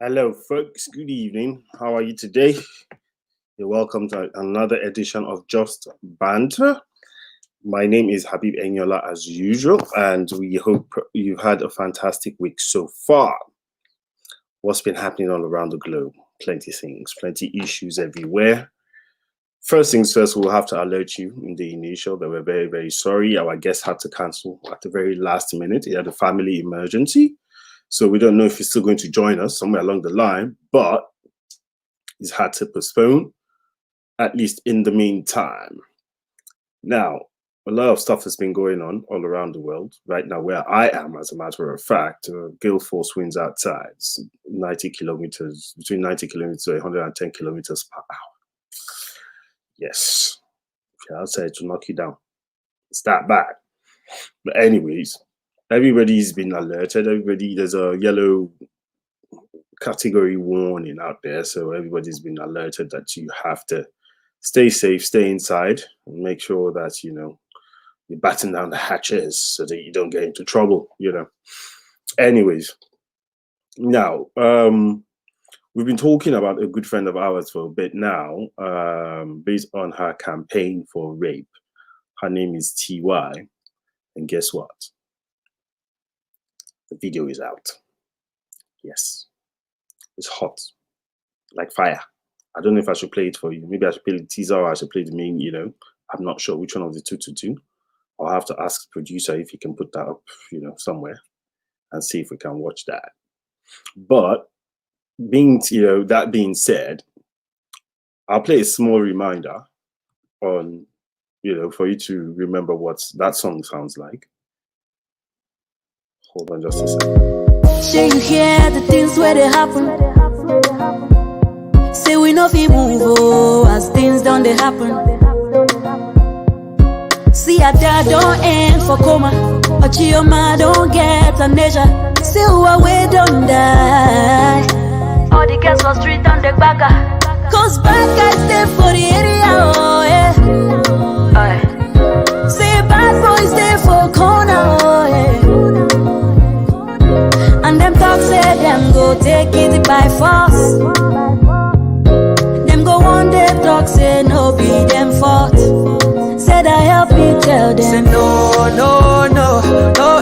Hello, folks. Good evening. How are you today? You're welcome to another edition of Just Banter. My name is Habib Enyola, as usual, and we hope you've had a fantastic week so far. What's been happening all around the globe? Plenty things, plenty issues everywhere. First things first, we'll have to alert you in the initial that we're very, very sorry. Our guest had to cancel at the very last minute. He had a family emergency. So we don't know if he's still going to join us somewhere along the line, but he's had to postpone, at least in the meantime. Now, a lot of stuff has been going on all around the world. Right now, where I am, as a matter of fact, gale force winds outside, 90 kilometers, between 90 kilometers to 110 kilometers per hour. Yes, if you're outside to knock you down. It's that bad. But anyways, everybody's been alerted. There's a yellow category warning out there. So everybody's been alerted that you have to stay safe, stay inside, and make sure that, you're batten down the hatches so that you don't get into trouble, Anyways, now, we've been talking about a good friend of ours for a bit now, based on her campaign for rape. Her name is TY. And guess what? The video is out. Yes. It's hot. Like fire. I don't know if I should play it for you. Maybe I should play the teaser or I should play the main, I'm not sure which one of the two to do. I'll have to ask the producer if he can put that up, somewhere and see if we can watch that. But that being said, I'll play a small reminder on, for you to remember what that song sounds like. Hold on just a second. Say you hear the things where they happen. Say we no fit move as things don't they happen. See a dad don't end for coma. A chioma don't get amnesia. Say who away don't die. All the girls for street on the bagger. Cause bad guys stay for the area, oh yeah. Say bad boys stay for corner, oh yeah. And them talk say them go take it by force. Them go one day talk say no be them fault. Said I help me tell them. Say no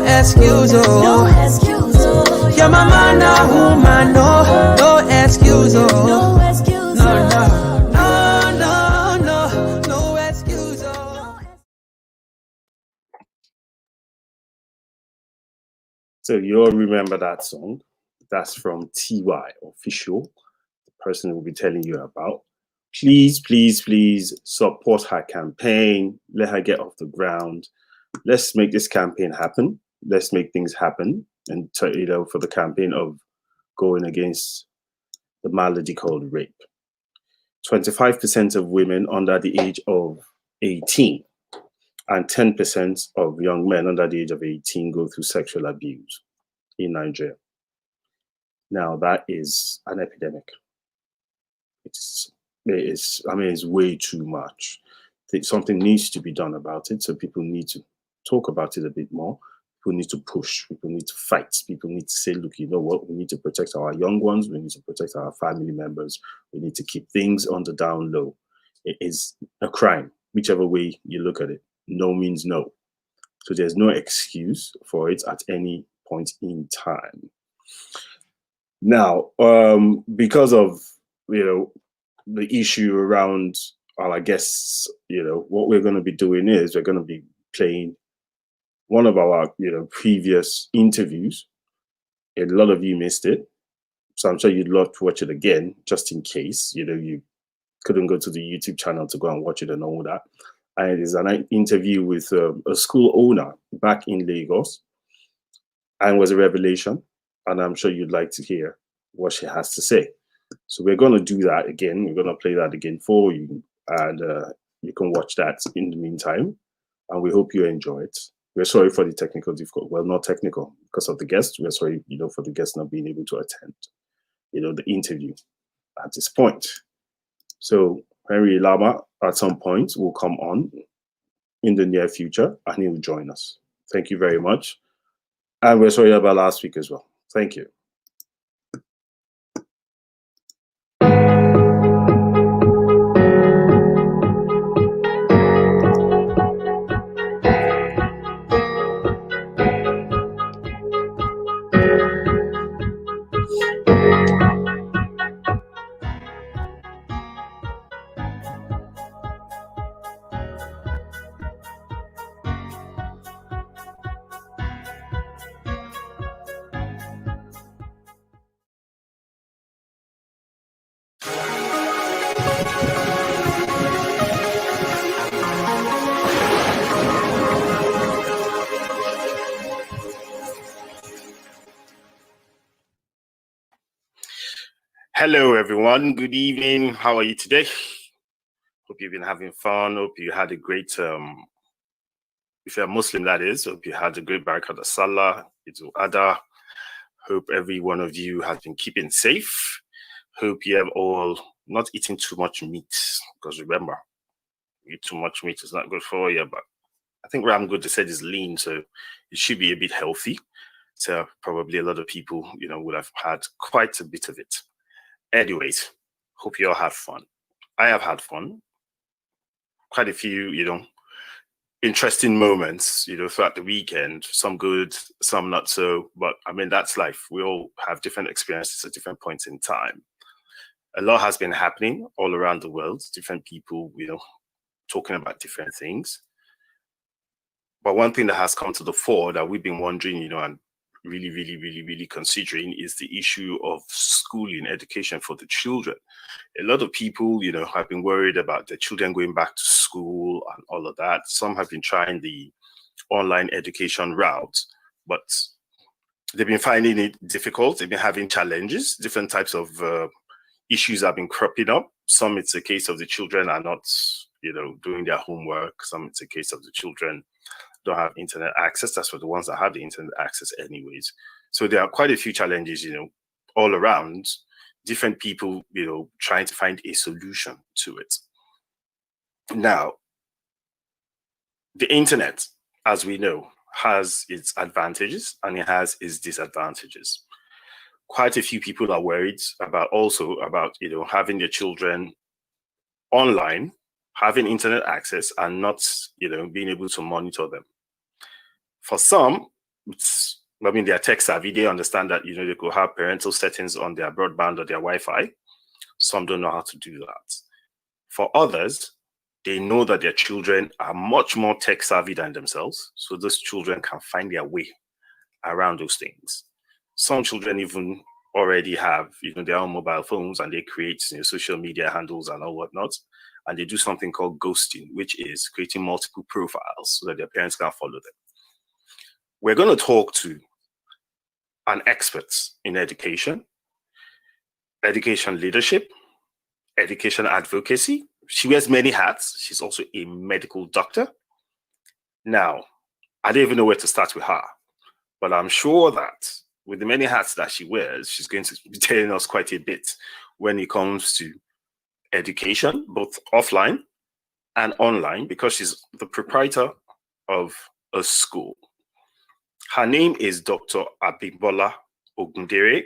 excuse, oh. No excuse, oh. Your mama na woman, no excuse, oh. No excuse, No excuse, oh. So you all remember that song? That's from TY Official, the person we'll be telling you about. Please, please, please support her campaign. Let her get off the ground. Let's make this campaign happen. Let's make things happen. And for the campaign of going against the malady called rape. 25% of women under the age of 18 and 10% of young men under the age of 18 go through sexual abuse in Nigeria. Now that is an epidemic. It's way too much. Something needs to be done about it. So people need to talk about it a bit more. People need to push. People need to fight. People need to say, look, you know what? We need to protect our young ones. We need to protect our family members. We need to keep things on the down low. It is a crime, whichever way you look at it. No means no. So there's no excuse for it at any point in time. Now, because of, the issue around our guests, what we're going to be doing is we're going to be playing one of our, previous interviews. A lot of you missed it. So I'm sure you'd love to watch it again, just in case, you couldn't go to the YouTube channel to go and watch it and all that. And it is an interview with a school owner back in Lagos, and was a revelation. And I'm sure you'd like to hear what she has to say. So we're going to do that again. We're going to play that again for you, and you can watch that in the meantime. And we hope you enjoy it. We're sorry for the technical difficulty. Well, not technical because of the guest. We're sorry, for the guest not being able to attend, the interview at this point. So Henry Ilamah at some point will come on in the near future, and he will join us. Thank you very much. And we're sorry about last week as well. Thank you. Hello, everyone. Good evening. How are you today? Hope you've been having fun. Hope you had a great, if you're a Muslim, that is, hope you had a great Barakat Salah, Idul Adha. Hope every one of you has been keeping safe. Hope you have all not eating too much meat, because remember, eat too much meat is not good for you. But I think Ram Good said is lean, so it should be a bit healthy. So probably a lot of people, would have had quite a bit of it. Anyways, hope you all had fun. I have had fun. Quite a few, interesting moments, throughout the weekend. Some good, some not so. But I mean, that's life. We all have different experiences at different points in time. A lot has been happening all around the world. Different people, talking about different things. But one thing that has come to the fore that we've been wondering, and really considering is the issue of schooling, education for the children. A lot of people, have been worried about their children going back to school and all of that. Some have been trying the online education route, but they've been finding it difficult. They've been having challenges. Different types of issues have been cropping up. Some it's a case of the children are not, doing their homework. Some it's a case of the children don't have internet access. That's for the ones that have the internet access anyways. So there are quite a few challenges, all around. Different people, trying to find a solution to it. Now, the internet, as we know, has its advantages and it has its disadvantages. Quite a few people are worried about having their children online, having internet access and not, being able to monitor them. For some, they're tech savvy. They understand that, they could have parental settings on their broadband or their Wi-Fi. Some don't know how to do that. For others, they know that their children are much more tech savvy than themselves. So those children can find their way around those things. Some children even already have, their own mobile phones and they create social media handles and all whatnot. And they do something called ghosting, which is creating multiple profiles so that their parents can follow them. We're going to talk to an expert in education leadership, education advocacy. She wears many hats. She's also a medical doctor. Now, I don't even know where to start with her, but I'm sure that with the many hats that she wears, she's going to be telling us quite a bit when it comes to education, both offline and online, because she's the proprietor of a school. Her name is Dr. Abimbola Ogundere,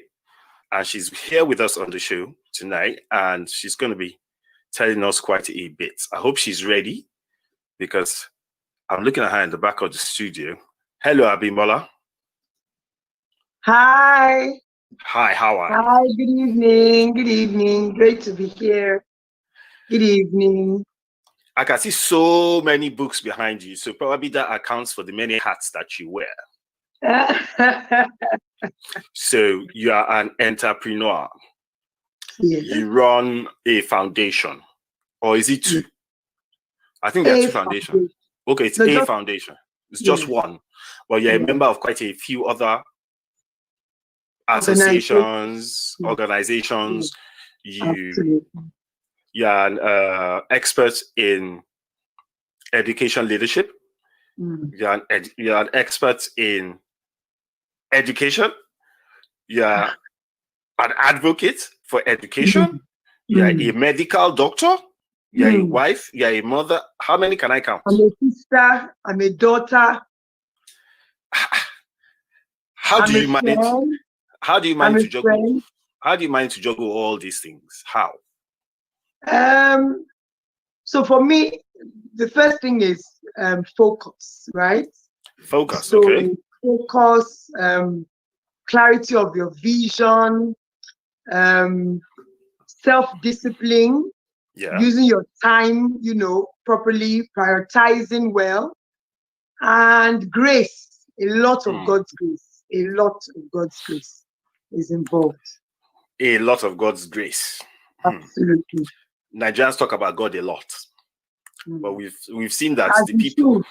and she's here with us on the show tonight, and she's going to be telling us quite a bit. I hope she's ready, because I'm looking at her in the back of the studio. Hello, Abimbola. Hi. Hi, how are you? Hi, good evening. Good evening. Great to be here. Good evening. I can see so many books behind you, so probably that accounts for the many hats that you wear. So you are an entrepreneur. Yes. You run a foundation, or is it two? I think there are two foundations. Okay, it's a foundation. It's just one. But you're a member of quite a few other associations, organizations. You're an expert in education leadership. You're an expert in education. You're an advocate for education. You're a medical doctor. You're a wife. You're a mother. How many can I count? I'm a sister. I'm a daughter. How do you manage to juggle? How do you manage to juggle all these things? How? So for me, the first thing is focus, right? Focus, so okay. Focus, clarity of your vision, self-discipline, using your time, properly, prioritizing well, and grace. A lot of God's grace. A lot of God's grace is involved. A lot of God's grace. Absolutely. Nigerians talk about God a lot, but we've seen that the people.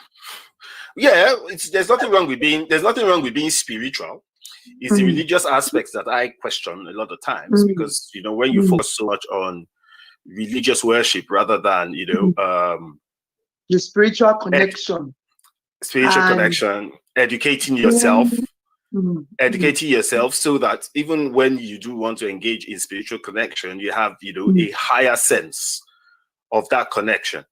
Yeah, there's nothing wrong with being spiritual. It's the religious aspects that I question a lot of times, because, you know, when you focus so much on religious worship rather than, you know, the spiritual connection, educating yourself, educating yourself so that even when you do want to engage in spiritual connection, you have, you know, a higher sense of that connection.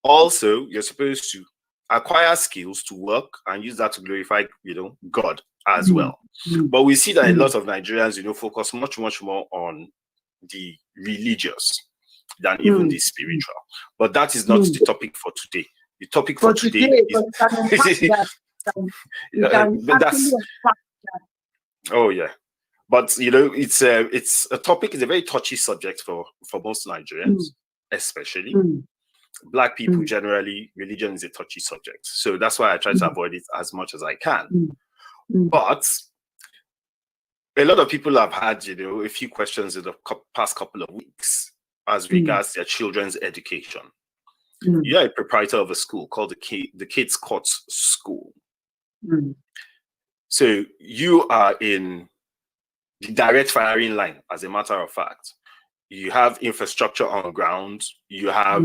Also, you're supposed to acquire skills to work and use that to glorify, you know, God as well. But we see that a lot of Nigerians, you know, focus much more on the religious than even the spiritual. But that is not the topic for today. The topic for today is oh yeah. But you know, it's a topic, it's a very touchy subject for most Nigerians, especially Black people. Generally, religion is a touchy subject, so that's why I try to avoid it as much as I can. But a lot of people have had, you know, a few questions in the past couple of weeks as regards their children's education. You're a proprietor of a school called the Kids Court School. So you are in the direct firing line, as a matter of fact. You have infrastructure on ground, you have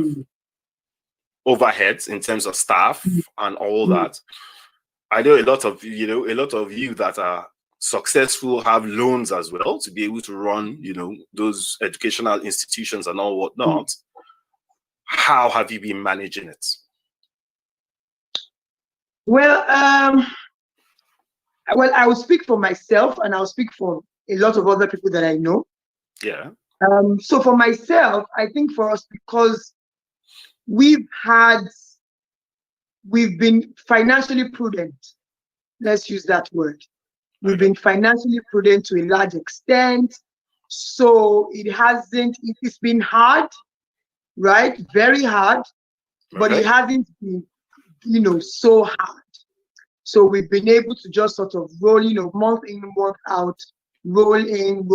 overheads in terms of staff and all that. I know a lot of you that are successful have loans as well to be able to run, you know, those educational institutions and all whatnot. How have you been managing it? Well, I will speak for myself, and I'll speak for a lot of other people that I know. Yeah. So for myself, I think for us, because we've been financially prudent. Let's use that word. We've been financially prudent to a large extent. So it's been hard, right? Very hard, but it hasn't been, you know, so hard. So we've been able to just sort of roll, you know, month in, month out, rolling.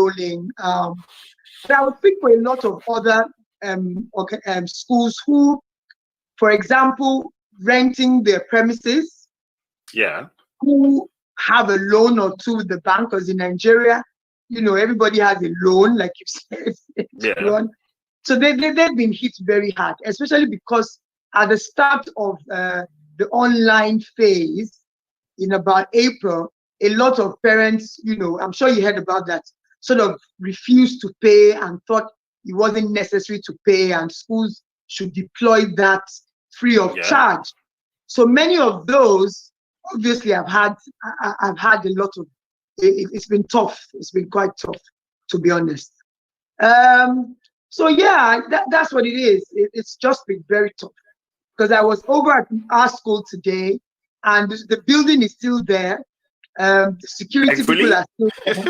But I would speak for a lot of other schools who, for example, renting their premises, who have a loan or two with the bank, because in Nigeria, you know, everybody has a loan, like you said. So they've been hit very hard, especially because at the start of the online phase in about April, a lot of parents, you know, I'm sure you heard about that, sort of refused to pay and thought it wasn't necessary to pay and schools should deploy that free of charge. So many of those, obviously, I've had a lot of, it's been tough. It's been quite tough, to be honest. So yeah, that's what it is. It's just been very tough. Because I was over at our school today, and the building is still there. The security people are still there.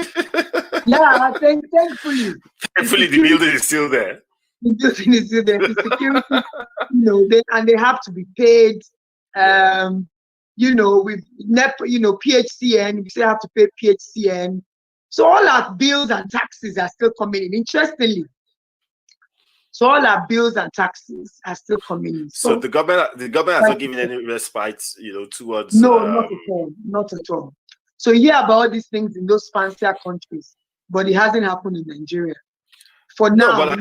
Yeah, thankfully. Thankfully, the building is still there. The building is still there. The security, you know, they have to be paid. You know, with NEP, you know, PHCN, we still have to pay PHCN. So all our bills and taxes are still coming in. Interestingly, so all our bills and taxes are still coming in. So the government has not given any respite, you know, towards not at all. So you hear about all these things in those fancier countries, but it hasn't happened in Nigeria. For now,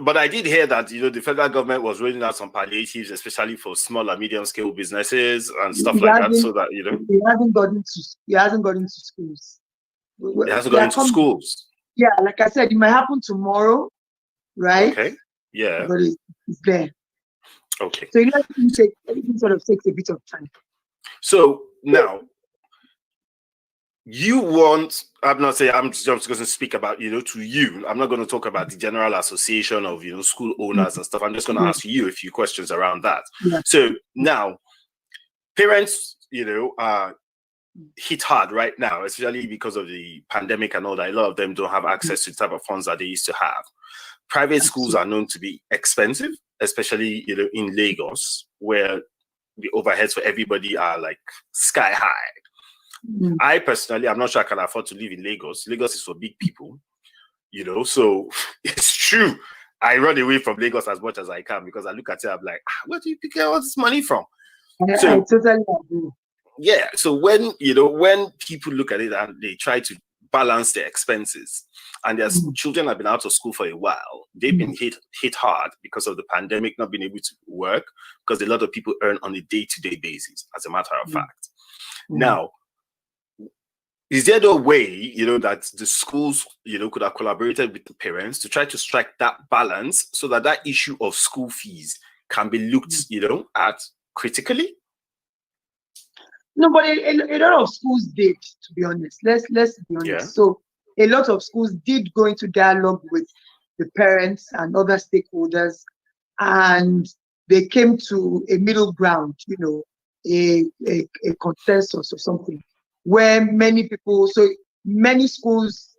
but I did hear that, you know, the federal government was rolling out some palliatives, especially for small and medium scale businesses and stuff like that, so that, you know, it hasn't gotten to schools. It hasn't gone into schools. Yeah, like I said, it might happen tomorrow, right? Okay. Yeah. But it's there. Okay. So it sort of takes a bit of time. So now, you want, I'm not saying, I'm just going to speak about, you know, to you. I'm not going to talk about the general association of, you know, school owners and stuff. I'm just going to ask you a few questions around that. Yeah. So now, parents, you know, are hit hard right now, especially because of the pandemic and all that. A lot of them don't have access to the type of funds that they used to have. Private schools are known to be expensive, especially, you know, in Lagos, where the overheads for everybody are like sky high. I personally, I'm not sure I can afford to live in Lagos. Lagos is for big people, you know, so it's true. I run away from Lagos as much as I can because I look at it, I'm like, where do you pick all this money from? I totally agree. Yeah. So when when people look at it and they try to balance their expenses, and their children have been out of school for a while, they've been hit hard because of the pandemic, not being able to work, because a lot of people earn on a day-to-day basis, as a matter of fact. Now, is there no way, that the schools, could have collaborated with the parents to try to strike that balance so that that issue of school fees can be looked, at critically? No, but a lot of schools did, to be honest. Let's be honest. Yeah. So a lot of schools did go into dialogue with the parents and other stakeholders, and they came to a middle ground, a consensus or something, where many schools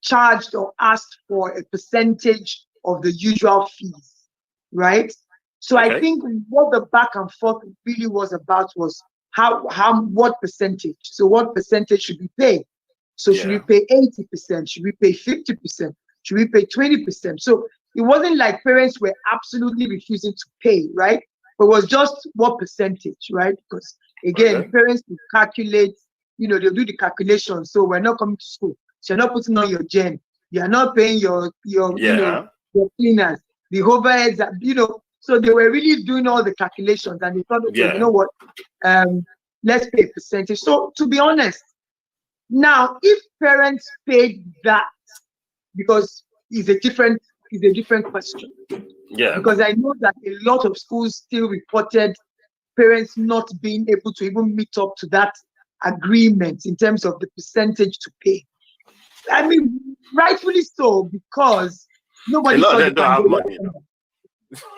charged or asked for a percentage of the usual fees, right? So I think what the back and forth really was about was what percentage. So what percentage should we pay? So should we pay 80%? Should we pay 50%? Should we pay 20%? So it wasn't like parents were absolutely refusing to pay, right? But it was just what percentage, right? Because again, parents will calculate, they'll do the calculation. So we're not coming to school. So you're not putting on your gen. You're not paying your cleaners, the overheads, So they were really doing all the calculations, and they thought, okay, you know what? Let's pay a percentage. So to be honest, now if parents paid that, because it's a different question. Yeah. Because I know that a lot of schools still reported parents not being able to even meet up to that agreement in terms of the percentage to pay. I mean, rightfully so, because nobody saw the pandemic.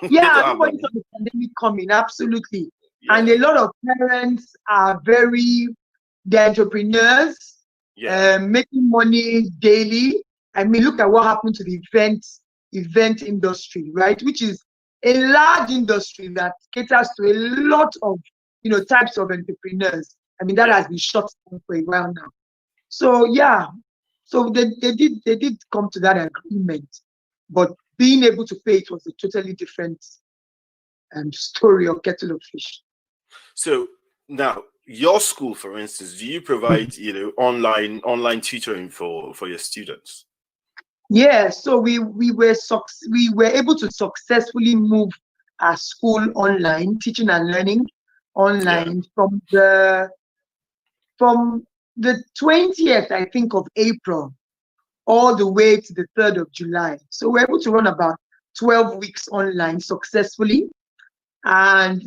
Yeah, nobody saw the pandemic coming, absolutely. Yeah. And a lot of parents are they're entrepreneurs, making money daily. I mean, look at what happened to the event industry, right? Which is a large industry that caters to a lot of, types of entrepreneurs. I mean, that has been shut down for a while now. So yeah, so they did come to that agreement, but being able to pay it was a totally different story or kettle of fish. So now, your school, for instance, do you provide online tutoring for your students? Yeah, so we were able to successfully move our school online, teaching and learning online from the 20th, I think, of April all the way to the 3rd of July. So we're able to run about 12 weeks online successfully, and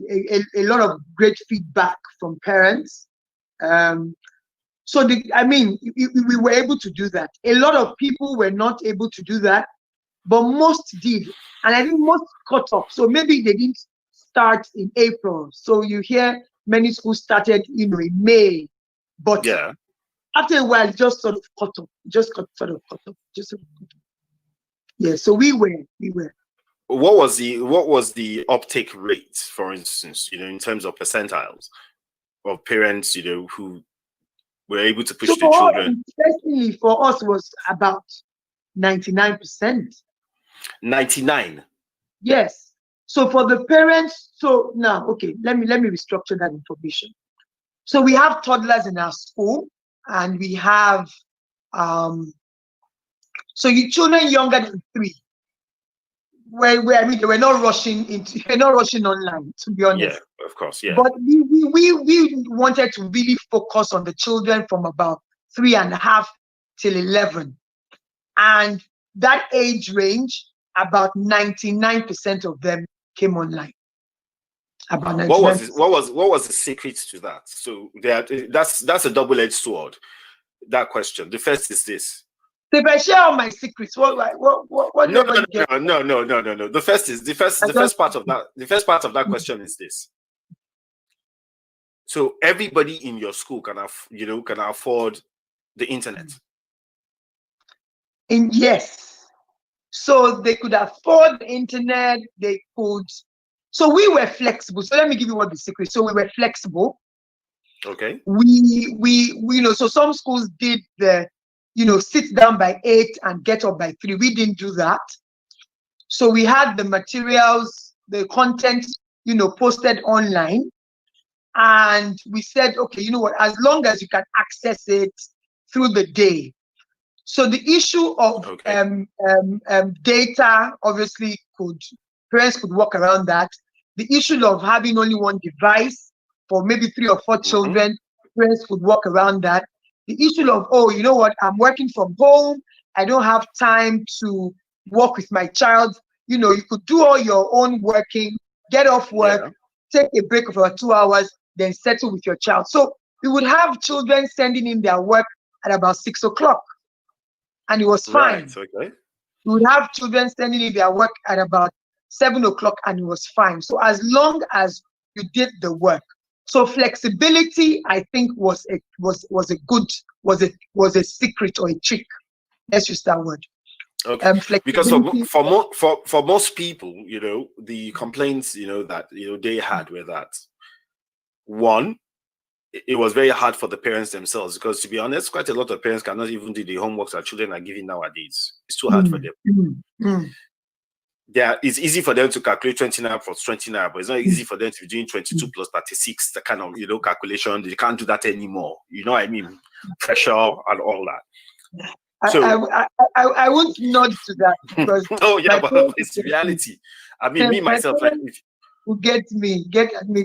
a lot of great feedback from parents. So we were able to do that. A lot of people were not able to do that, but most did. And I think most caught up. So maybe they didn't start in April. So you hear many schools started, in May. But after a while, just sort of caught up. Yeah, so we were. What was the uptake rate, for instance, in terms of percentiles of parents, who were able to push their children? Especially for us, was about 99%. 99. Yes. So for the parents, so now, okay, let me restructure that information. So we have toddlers in our school, and we have children younger than 3. Where they were not rushing online, to be honest. Yeah, of course, yeah. But we wanted to really focus on the children from about 3.5 till 11, and that age range, about 99% of them came online. About 99%. What was the secret to that? So that's a double-edged sword. That question. The first is this. If I share all my secrets, what No. The first part of that question is this. So everybody in your school can afford the internet. Yes. So they could afford the internet, they could. So we were flexible. So let me give you what the secret. So we were flexible. Okay. So some schools did the sit down by 8 and get up by 3. We didn't do that. So we had the materials, the content, posted online. And we said, okay, you know what, as long as you can access it through the day. So the issue of data, obviously, parents could work around that. The issue of having only one device for maybe 3 or 4 children, parents could work around that. The issue of, oh, you know what, I'm working from home, I don't have time to work with my child. You know, you could do all your own working, get off work, take a break of about 2 hours, then settle with your child. So we would have children sending in their work at about 6 o'clock. And it was fine. Right, okay. We would have children sending in their work at about 7 o'clock, and it was fine. So as long as you did the work. So flexibility, I think, was a secret or a trick. Let's use that word. Okay. Because for most people, you know, the complaints, you know, that they had were that, one, it was very hard for the parents themselves, because, to be honest, quite a lot of parents cannot even do the homeworks that children are giving nowadays. It's too hard for them. It's easy for them to calculate 20 naira plus 20 naira, but it's not easy for them to be doing 22 plus 36, the kind of, calculation. They can't do that anymore. You know what I mean? Pressure and all that. So I won't nod to that, because oh yeah, but it's reality. I mean, me myself, like, get me,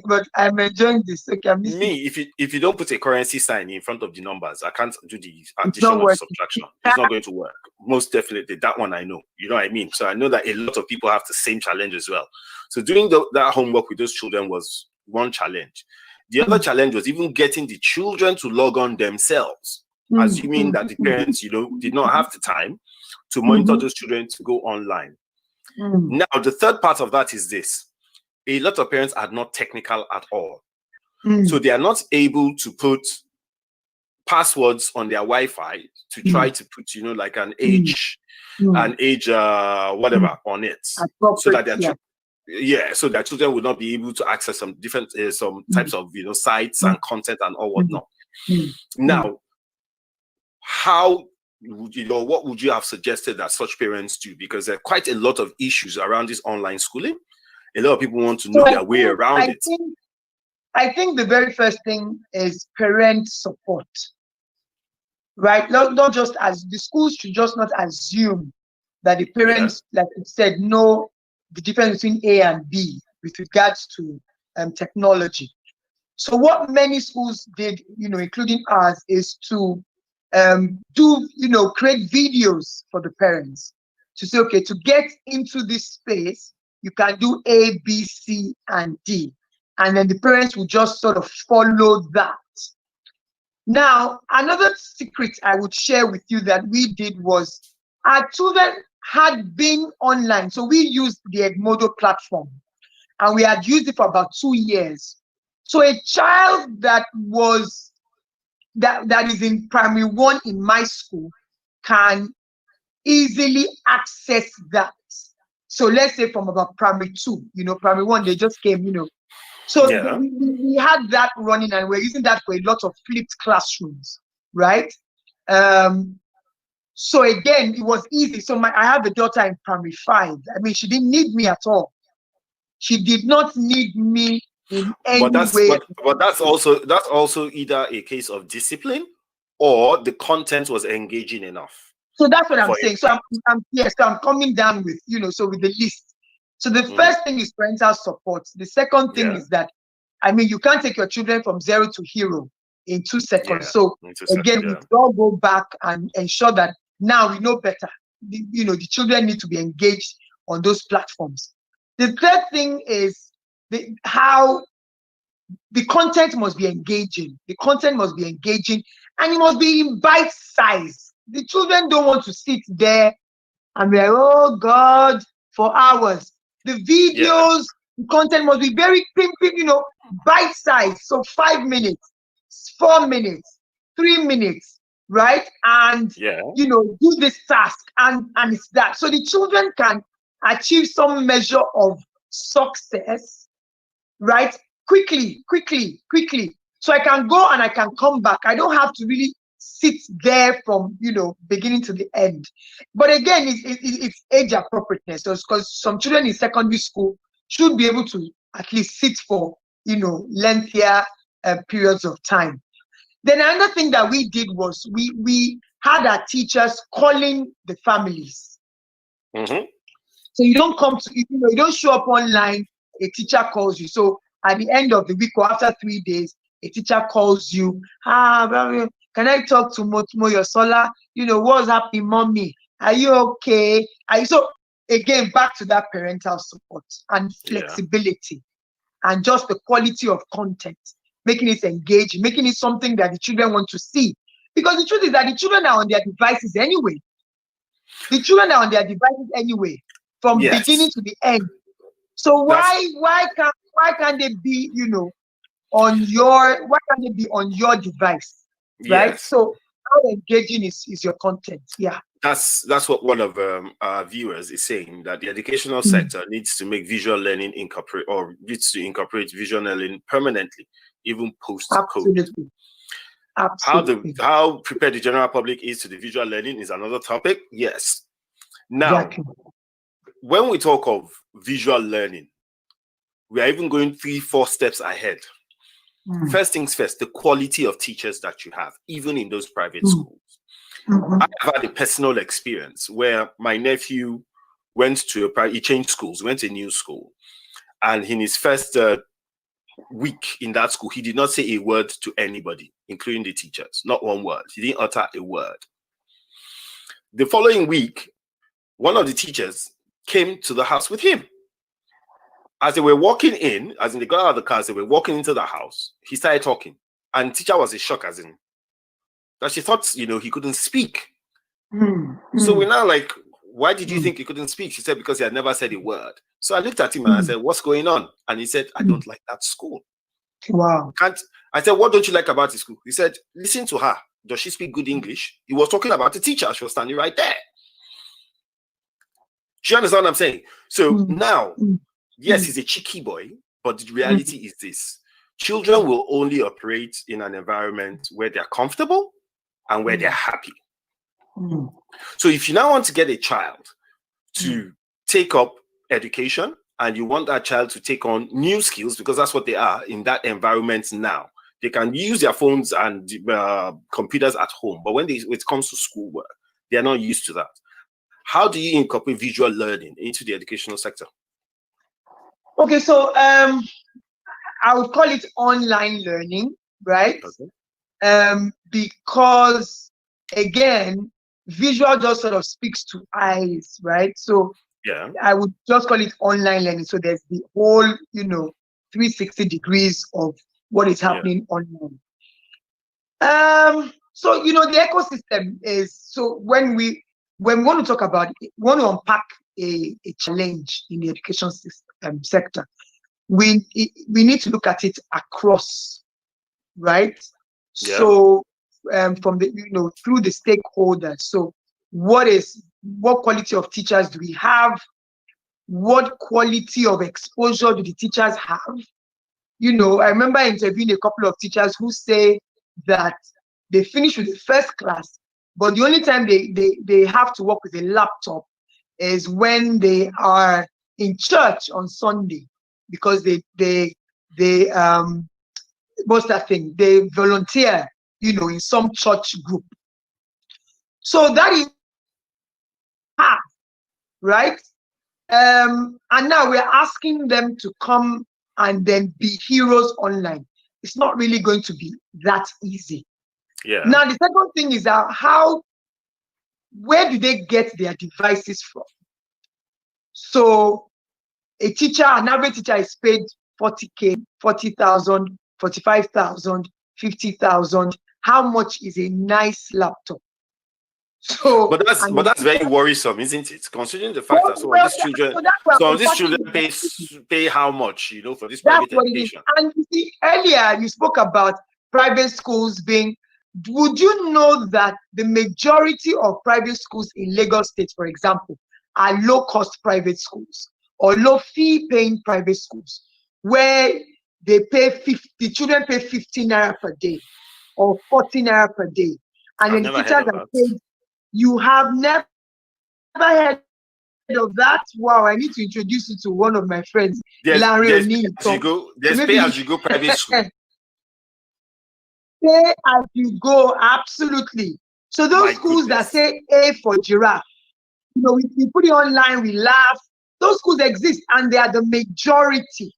but I'm enjoying this. Okay, I'm me, if you don't put a currency sign in front of the numbers, I can't do the addition or subtraction. It's not going to work. Most definitely, that one I know. You know what I mean? So I know that a lot of people have the same challenge as well. So doing that homework with those children was one challenge. The other challenge was even getting the children to log on themselves, assuming that the parents, did not have the time to monitor those children to go online. Now, the third part of that is this. A lot of parents are not technical at all. So they are not able to put passwords on their Wi-Fi to try to put, like an age, whatever on it. So that so that children will not be able to access some different, some types of, sites and content and all whatnot. Now, how what would you have suggested that such parents do? Because there are quite a lot of issues around this online schooling. A lot of people want to know their way around it. I think the very first thing is parent support, right? Not just as the schools should just not assume that the parents, like you said, know the difference between A and B with regards to technology. So what many schools did, including ours, is to create videos for the parents to say, okay, to get into this space, you can do A, B, C, and D. And then the parents will just sort of follow that. Now, another secret I would share with you that we did was our children had been online. So we used the Edmodo platform, and we had used it for about 2 years. So a child that is in primary 1 in my school can easily access that. So let's say from about primary 2, primary 1, they just came, So we had that running, and we're using that for a lot of flipped classrooms, right? So again, it was easy. So I have a daughter in primary 5. I mean, she didn't need me at all. She did not need me in any way. But that's also either a case of discipline or the content was engaging enough. So that's what I'm saying. So I'm coming down with, so with the list. So the first thing is parental support. The second thing is that, you can't take your children from 0 to hero in 2 seconds. So again, we all go back and ensure that now we know better. The children need to be engaged on those platforms. The third thing is how the content must be engaging. The content must be engaging, and it must be in bite size. The children don't want to sit there and be like, oh God, for hours. The videos, the content must be very bite size. So 5 minutes, 4 minutes, 3 minutes, right? And do this task, and it's that. So the children can achieve some measure of success, right? Quickly. So I can go and I can come back. I don't have to really sit there from beginning to the end. But again, it's age appropriateness. So because some children in secondary school should be able to at least sit for lengthier periods of time. Then another thing that we did was we had our teachers calling the families. Mm-hmm. So you don't come to, you don't show up online, a teacher calls you. So at the end of the week or after 3 days, a teacher calls you. Can I talk to Moyosola? What's happening, mommy? Are you okay? So again, back to that parental support and flexibility and just the quality of content, making it engaging, making it something that the children want to see. Because the truth is that the children are on their devices anyway. From beginning to the end. So why can't they be, why can't they be on your device? Right? Yes. So how engaging is your content? Yeah. That's what one of our viewers is saying, that the educational sector needs to make visual learning needs to incorporate visual learning permanently, even post-COVID. Absolutely. How prepared the general public is to the visual learning is another topic. Yes. Now, when we talk of visual learning, we are even going 3-4 steps ahead. First things first, the quality of teachers that you have, even in those private schools. I've had a personal experience where my nephew he changed schools, went to a new school. And in his first week in that school, he did not say a word to anybody, including the teachers. Not one word. He didn't utter a word. The following week, one of the teachers came to the house with him. As they were walking in, as in they got out of the car, as they were walking into the house, he started talking. And the teacher was in shock, as in that she thought, he couldn't speak. So we're now like, why did you think he couldn't speak? She said, because he had never said a word. So I looked at him and I said, what's going on? And he said, I don't like that school. Wow. I said, what don't you like about the school? He said, listen to her. Does she speak good English? He was talking about the teacher. She was standing right there. Do you understand what I'm saying? So now, yes, he's a cheeky boy, but the reality is this. Children will only operate in an environment where they're comfortable and where they're happy. So if you now want to get a child to take up education and you want that child to take on new skills, because that's what they are in that environment now. They can use their phones and computers at home, but when it comes to schoolwork, they are not used to that. How do you incorporate visual learning into the educational sector? Okay, so I would call it online learning, right? Okay. Because again, visual just sort of speaks to eyes, right? So I would just call it online learning. So there's the whole, 360 degrees of what is happening online. So the ecosystem is, so when we want to talk about it, want to unpack a challenge in the education system sector, we need to look at it across, right? So from the through the stakeholders. So what quality of teachers do we have? What quality of exposure do the teachers have? I remember interviewing a couple of teachers who say that they finish with the first class, but the only time they have to work with a laptop is when they are in church on Sunday, because they what's that thing? They volunteer, in some church group. So that is right. And now we're asking them to come and then be heroes online. It's not really going to be that easy. Now the second thing is where do they get their devices from? So an average teacher is paid 40K, 40,000, 45,000, 50,000. How much is a nice laptop? So, but that's very worrisome, isn't it? Considering the fact that some of these children pay how much, for this private education. And you see, earlier you spoke about private schools being. Would you know that the majority of private schools in Lagos State, for example, are low-cost private schools or low-fee-paying private schools, where the children pay 15 naira per day or 40 naira per day, and then the teachers are paid. You have never heard of that? Wow, I need to introduce you to one of my friends, Larry O'Neill. There's pay-as-you-go private school. Pay as you go, absolutely. So those schools that say A for giraffe, you know, we put it online, we laugh. Those schools exist, and they are the majority.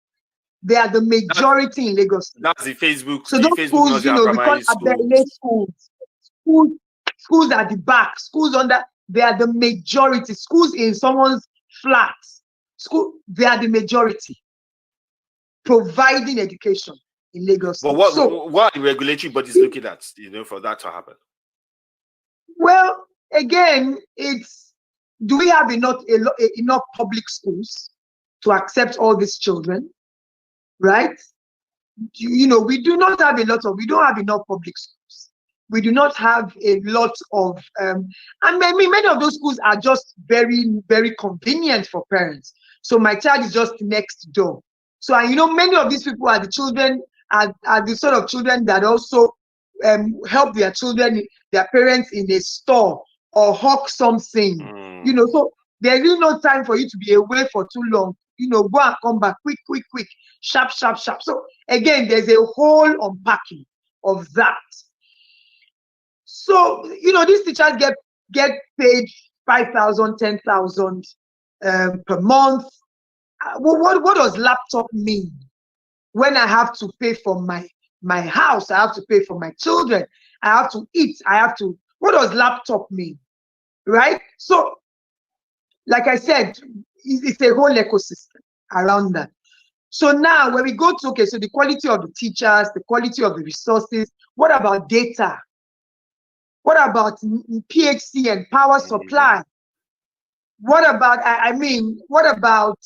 They are the majority in Lagos. That's the Facebook. So those schools, you know, we call abandoned schools. Schools at the back, schools under. They are the majority. Schools in someone's flat. They are the majority. Providing education in Lagos. But what are the regulatory bodies looking at, you know, for that to happen? Well, again, do we have enough public schools to accept all these children, right? You know, we don't have enough public schools. We do not have a lot of, and many of those schools are just very, very convenient for parents. So my child is just next door. So, you know, many of these people are the children, are the sort of children that also help their parents in a store or hawk something, you know. So there's really no time for you to be away for too long. You know, go and come back quick, sharp. So again, there's a whole unpacking of that. So, you know, these teachers get paid 5,000, 10,000 per month. What does laptop mean? When I have to pay for my house, I have to pay for my children, I have to eat, what does laptop mean? Right? So, like I said, it's a whole ecosystem around that. So now when we go to, so the quality of the teachers, the quality of the resources, what about data? What about PHC and power supply? What about, what about,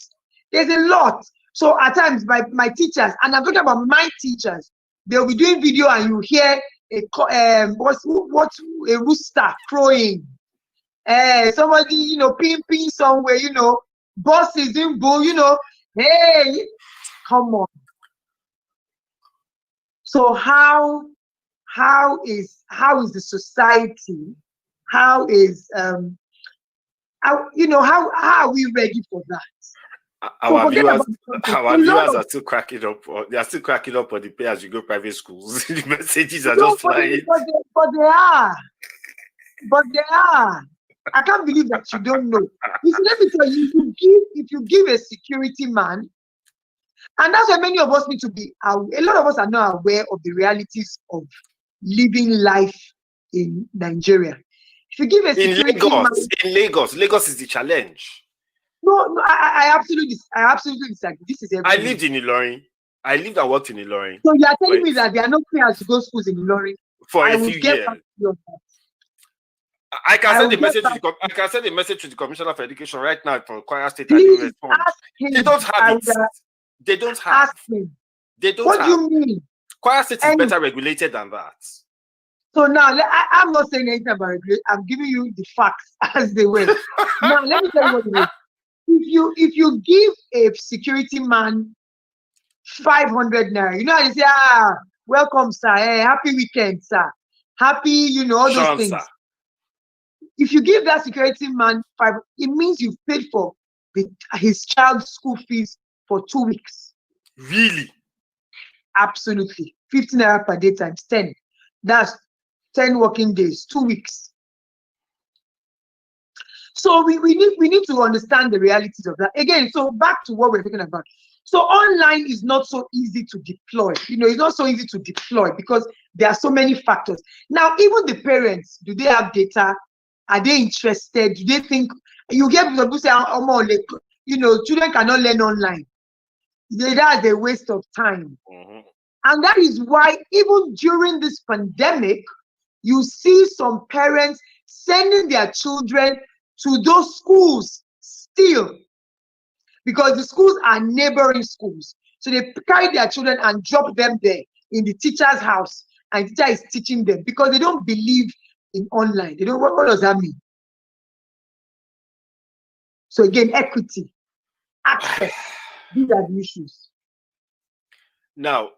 there's a lot. So at times my teachers, and I'm talking about my teachers, they'll be doing video and you hear a rooster crowing. Somebody, you know, pimping somewhere, you know, bosses in bull, you know, hey, come on. So how is the society? How are we ready for that? Our viewers are still cracking up. They are still cracking up on the pay-as-you-go private schools. The messages are just flying. But they are. I can't believe that you don't know. Let me tell you, if you give a security man, and that's why many of us need to be. A lot of us are not aware of the realities of living life in Nigeria. If you give a security man, in Lagos is the challenge. No, I absolutely disagree. This is everywhere. I lived in Ilorin. I lived and worked in Ilorin. So you are telling me that there are no pay-as-you-go schools in Ilorin? For a few years. I can send a message to the Commissioner for Education right now from Kwara State. Please respond. Ask him. They don't have it. They don't have. Ask him. They don't what have. What do you mean? Kwara State is better regulated than that. So now, I'm not saying anything about regulation. I'm giving you the facts as they were. Now, let me tell you what it is. If you give a security man 500 naira, you know how they say, welcome, sir, hey, happy weekend, sir, happy, you know, all those things. Sir. If you give that security man it means you've paid for his child's school fees for 2 weeks. Really? Absolutely. 15 naira per day times 10. That's 10 working days, 2 weeks. So we need to understand the realities of that. Again, so back to what we're talking about. So online is not so easy to deploy. You know, it's not so easy to deploy because there are so many factors. Now, even the parents, do they have data? Are they interested? Do they think, you get people who say, you know, children cannot learn online. That's a waste of time. And that is why even during this pandemic, you see some parents sending their children to those schools still, because the schools are neighboring schools. So they carry their children and drop them there in the teacher's house, and the teacher is teaching them because they don't believe in online. They don't. What does that mean? So again, equity, access, these are the issues. Now,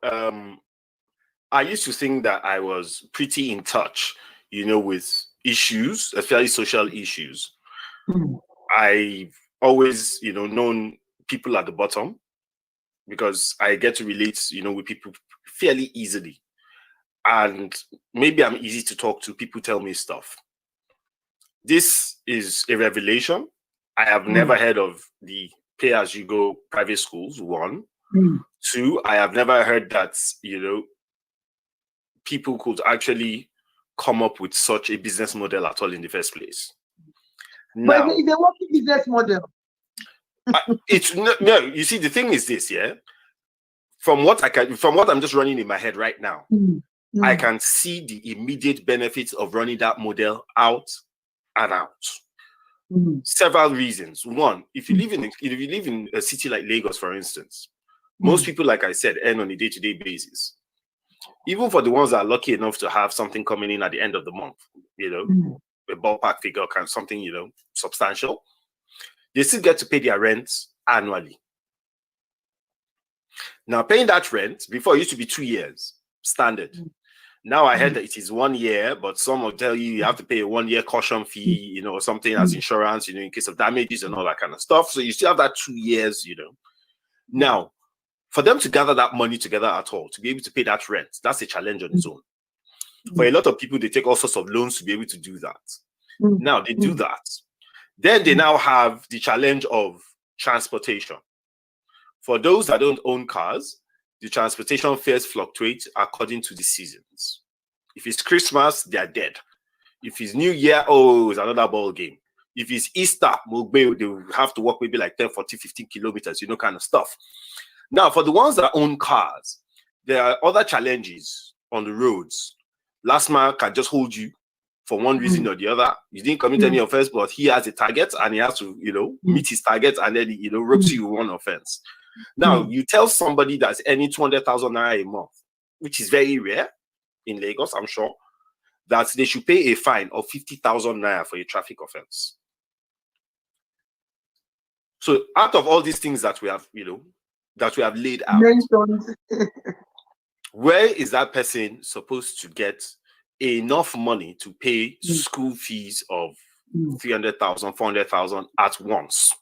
I used to think that I was pretty in touch, you know, with issues, especially social issues. I've always, you know, known people at the bottom because I get to relate, you know, with people fairly easily. and maybe I'm easy to talk to. People tell me stuff. This is a revelation. I have never heard of the pay-as-you-go private schools, one. Two, I have never heard that, people could actually come up with such a business model at all in the first place. Now, but it's a working business model. It's no, you see, the thing is this, yeah. From what I'm just running in my head right now, I can see the immediate benefits of running that model out and out. Several reasons. One, if you live in a city like Lagos, for instance, most people, like I said, earn on a day-to-day basis. Even for the ones that are lucky enough to have something coming in at the end of the month, a ballpark figure, kind of something, substantial, they still get to pay their rent annually. Now, paying that rent, before it used to be 2 years, standard. Now I heard that it is 1 year, but some will tell you have to pay a 1 year caution fee, or something as insurance, in case of damages and all that kind of stuff. So you still have that 2 years, Now, for them to gather that money together at all, to be able to pay that rent, that's a challenge on its own. For a lot of people, they take all sorts of loans to be able to do that. Now they do that. Then they now have the challenge of transportation. For those that don't own cars, the transportation fares fluctuate according to the seasons. If it's Christmas, they are dead. If it's New Year, it's another ball game. If it's Easter, they will have to walk maybe like 10, 40, 15 kilometers, kind of stuff. Now, for the ones that own cars, there are other challenges on the roads. Last man can just hold you for one reason or the other. You didn't commit any offense, but he has a target and he has to, meet his target, and then he, ropes you with one offense. Now, you tell somebody that's earning 200,000 naira a month, which is very rare in Lagos, I'm sure, that they should pay a fine of 50,000 naira for a traffic offense. So, out of all these things that we have, that we have laid out, where is that person supposed to get enough money to pay school fees of 300,000, 400,000 at once?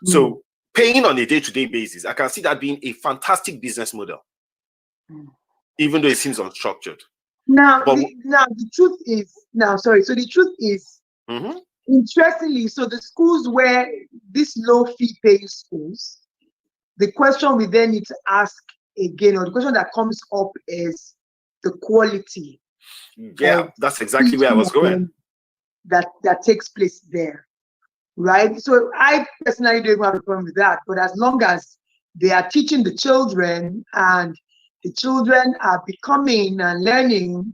So, paying on a day-to-day basis, I can see that being a fantastic business model, even though it seems unstructured. Now, the truth is, interestingly, so the schools where these low fee paying schools, the question we then need to ask again, or the question that comes up, is the quality. Yeah, that's exactly where I was going. That takes place there. Right? So I personally don't have a problem with that, but as long as they are teaching the children and the children are becoming and learning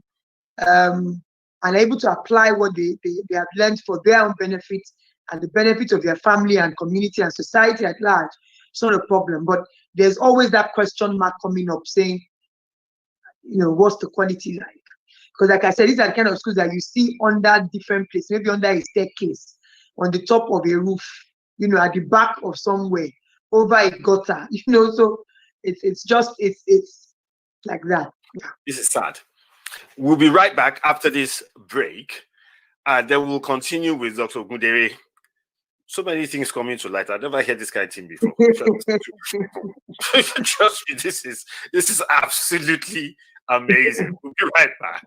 and able to apply what they have learned for their own benefit and the benefit of their family and community and society at large, it's not a problem. But there's always that question mark coming up saying, what's the quality like? Because like I said, these are the kind of schools that you see under different places, maybe under a staircase, on the top of a roof, at the back of somewhere, over a gutter, so it's like that. Yeah. This is sad. We'll be right back after this break, and then we'll continue with Dr. Ogundere. So many things coming to light. I've never heard this kind of thing before. Trust me, this is absolutely amazing. We'll be right back.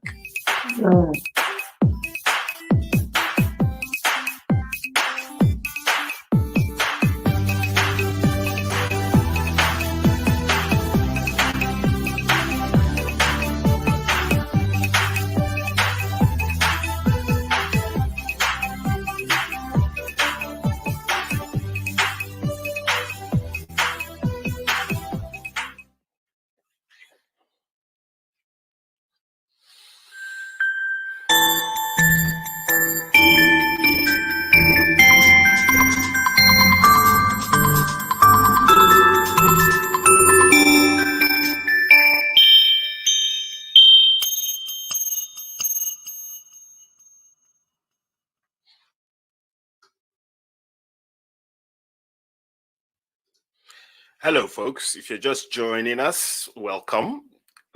Hello, folks. If you're just joining us, welcome.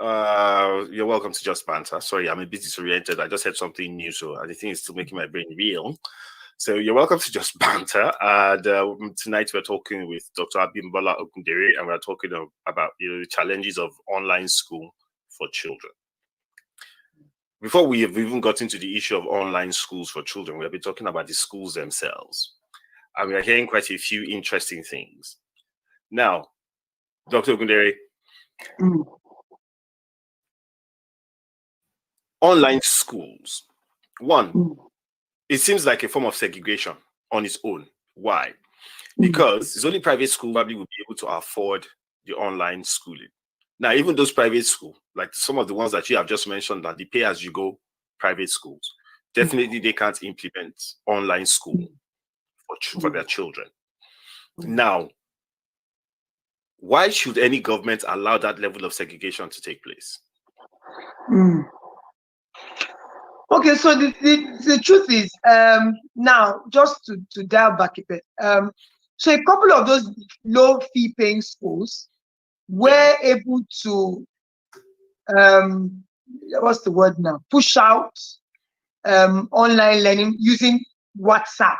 You're welcome to Just Banter. Sorry, I'm a bit disoriented. I just had something new, so I think it's still making my brain reel. So you're welcome to Just Banter. And tonight we're talking with Dr. Abimbola Ogundere, and we're talking about the challenges of online school for children. before we have even gotten to the issue of online schools for children, we have been talking about the schools themselves. And we are hearing quite a few interesting things. Now, Dr. Ogundere, online schools. One, it seems like a form of segregation on its own. Why? Because it's only private school probably will be able to afford the online schooling. Now, even those private schools, like some of the ones that you have just mentioned, that the pay-as-you-go private schools, definitely they can't implement online school for their children. Now, why should any government allow that level of segregation to take place? Okay, so the truth is, now just to dial back a bit, so a couple of those low fee paying schools were able to what's the word now? Push out online learning using WhatsApp,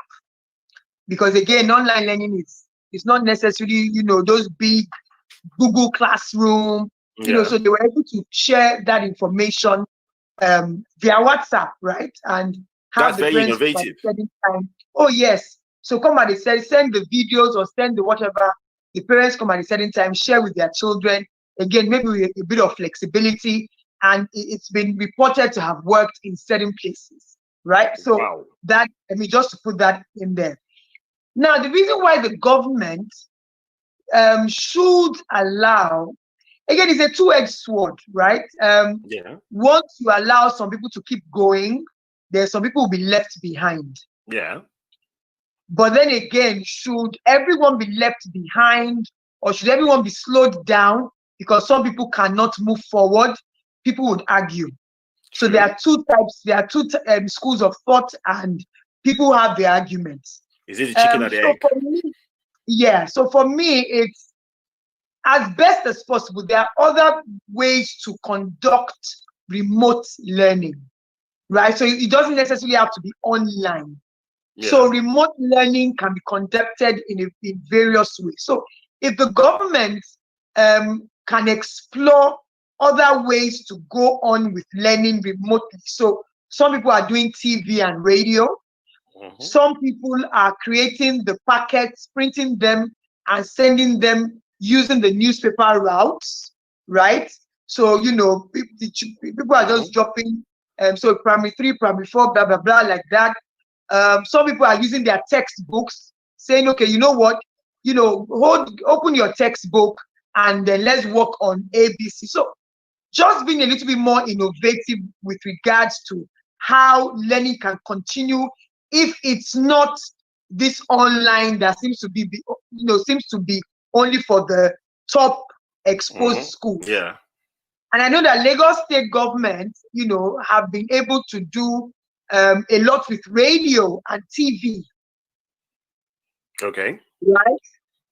because again, online learning is not necessarily those big Google Classroom, so they were able to share that information via WhatsApp, right? And have that's very innovative. Time. Oh yes, so come at a send the videos or send the whatever. The parents come at a certain time, share with their children. Again, maybe with a bit of flexibility, and it's been reported to have worked in certain places, right? So that, just to put that in there. Now, the reason why the government should allow, again, it's a two-edged sword, right? Once you allow some people to keep going, there's some people will be left behind. Yeah. But then again, should everyone be left behind, or should everyone be slowed down because some people cannot move forward? People would argue. So there are two types. There are two schools of thought, and people have their arguments. Is it the chicken or the egg? For me, yeah. So for me, it's as best as possible. There are other ways to conduct remote learning, right? So it doesn't necessarily have to be online. Yeah. So remote learning can be conducted in various ways. So if the government can explore other ways to go on with learning remotely. So some people are doing TV and radio. Some people are creating the packets, printing them, and sending them using the newspaper routes, right? So, people are just dropping, so primary 3, primary 4, blah, blah, blah, like that. Some people are using their textbooks, saying, okay, you know what, open your textbook and then let's work on ABC. So just being a little bit more innovative with regards to how learning can continue if it's not this online that seems to be only for the top exposed schools. Yeah. And I know that Lagos state government, have been able to do a lot with radio and TV. Okay. Right?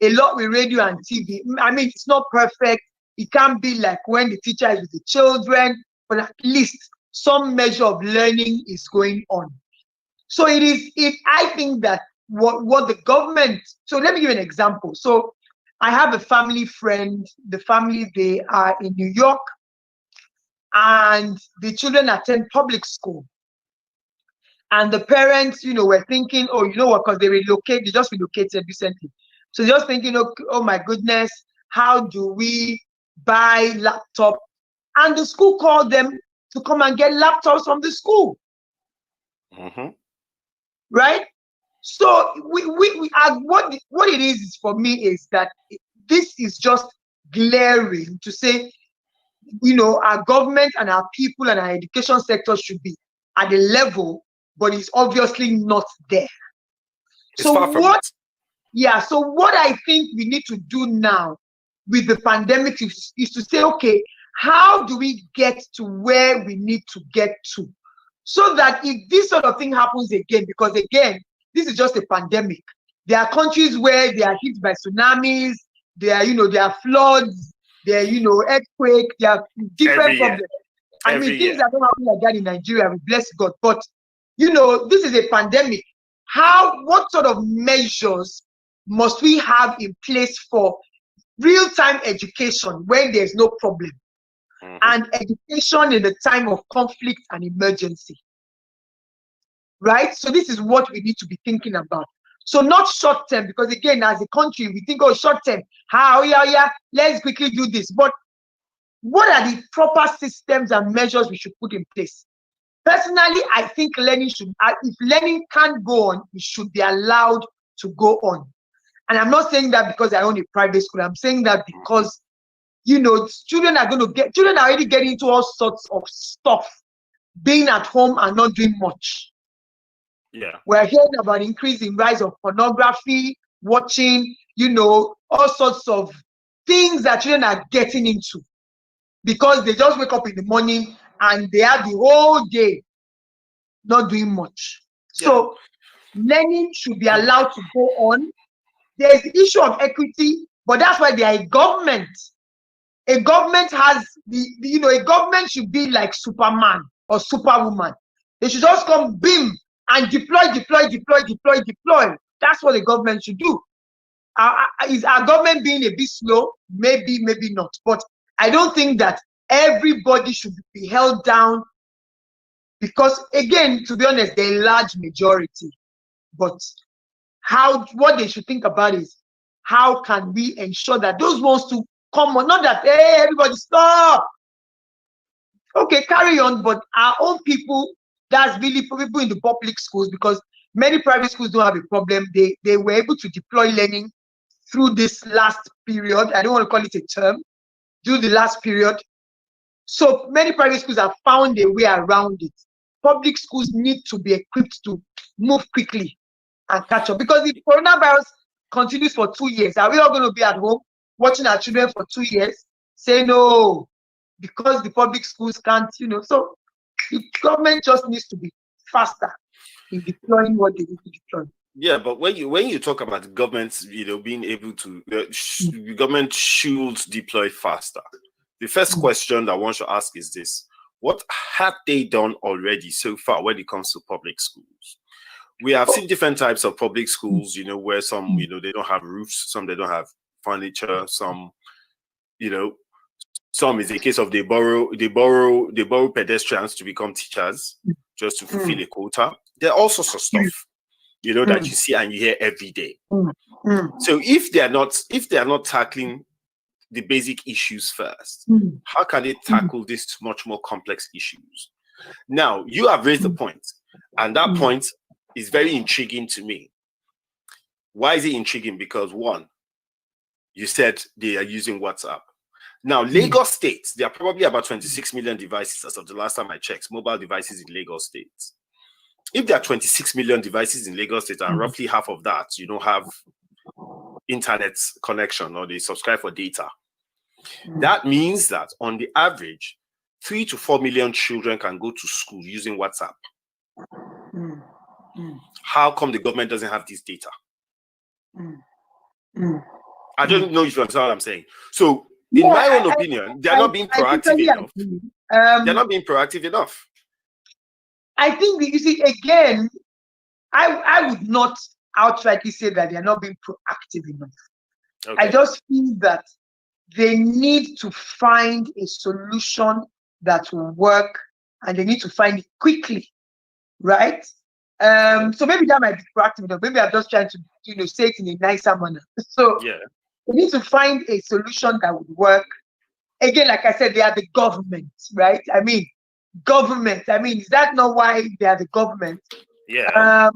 A lot with radio and TV. I mean, it's not perfect. It can't be like when the teacher is with the children, but at least some measure of learning is going on. So I think that what the government, so let me give you an example. So I have a family friend, the family, they are in New York, and the children attend public school. And the parents, were thinking, oh, you know what, because they just relocated recently. So they're just thinking, oh my goodness, how do we buy laptop? And the school called them to come and get laptops from the school. Right? So we what it is for me is that this is just glaring to say, our government and our people and our education sector should be at a level, but it's obviously not there. It's far from it. Yeah, so what I think we need to do now with the pandemic is to say, okay, how do we get to where we need to get to? So that if this sort of thing happens again, because again, this is just a pandemic. There are countries where they are hit by tsunamis, there are floods, there are earthquakes, there are different problems. I mean, things are not happening like that in Nigeria, we bless God. But this is a pandemic. What sort of measures must we have in place for real-time education when there's no problem? and education in the time of conflict and emergency. Right? So this is what we need to be thinking about. So not short term, because again, as a country, we think, oh, short term, yeah, let's quickly do this. But what are the proper systems and measures we should put in place? Personally, I think learning should, if learning can't go on, it should be allowed to go on. And I'm not saying that because I own a private school. I'm saying that because, you know, children are already getting into all sorts of stuff, being at home and not doing much. Yeah. We're hearing about increasing rise of pornography, watching, you know, all sorts of things that children are getting into because they just wake up in the morning and they have the whole day not doing much. So learning should be allowed to go on. There's the issue of equity, but that's why they are a government. A government has a government should be like Superman or Superwoman. They should just come, beam, and deploy. That's what the government should do. Is our government being a bit slow? Maybe, maybe not. But I don't think that everybody should be held down because, again, to be honest, they're a large majority. But what they should think about is how can we ensure that those ones to come on, not that, hey, everybody stop. Okay, carry on, but our own people, that's really people in the public schools, because many private schools don't have a problem. They were able to deploy learning through this last period. I don't want to call it a term, through the last period. So many private schools have found a way around it. Public schools need to be equipped to move quickly and catch up, because if coronavirus continues for 2 years, are we all going to be at home watching our children for 2 years? Say no, because the public schools can't, so the government just needs to be faster in deploying what they need to deploy. Yeah, but when you talk about the government, being able to, the government should deploy faster. The first question that one should ask is this: what have they done already so far when it comes to public schools? We have seen different types of public schools, where some, they don't have roofs, some they don't have furniture, some, some is a case of they borrow pedestrians to become teachers just to fulfill a quota. There are all sorts of stuff, that you see and you hear every day. So if they are not tackling the basic issues first, how can they tackle these much more complex issues? Now, you have raised the point, and that point is very intriguing to me. Why is it intriguing? Because one, you said they are using WhatsApp. Now, Lagos State, there are probably about 26 million devices as of the last time I checked, mobile devices in Lagos State. If there are 26 million devices in Lagos State and roughly half of that, have internet connection or they subscribe for data, that means that on the average, 3 to 4 million children can go to school using WhatsApp. How come the government doesn't have this data? I don't know if you understand what I'm saying. So, in my own opinion, they're not being proactive enough. They're not being proactive enough. I think, you see, again, I would not outrightly say that they're not being proactive enough. Okay. I just feel that they need to find a solution that will work, and they need to find it quickly, right? So maybe that might be proactive enough. Maybe I'm just trying to say it in a nicer manner. So they need to find a solution that would work. Again, like I said, they are the government, right? Government. Is that not why they are the government? Yeah.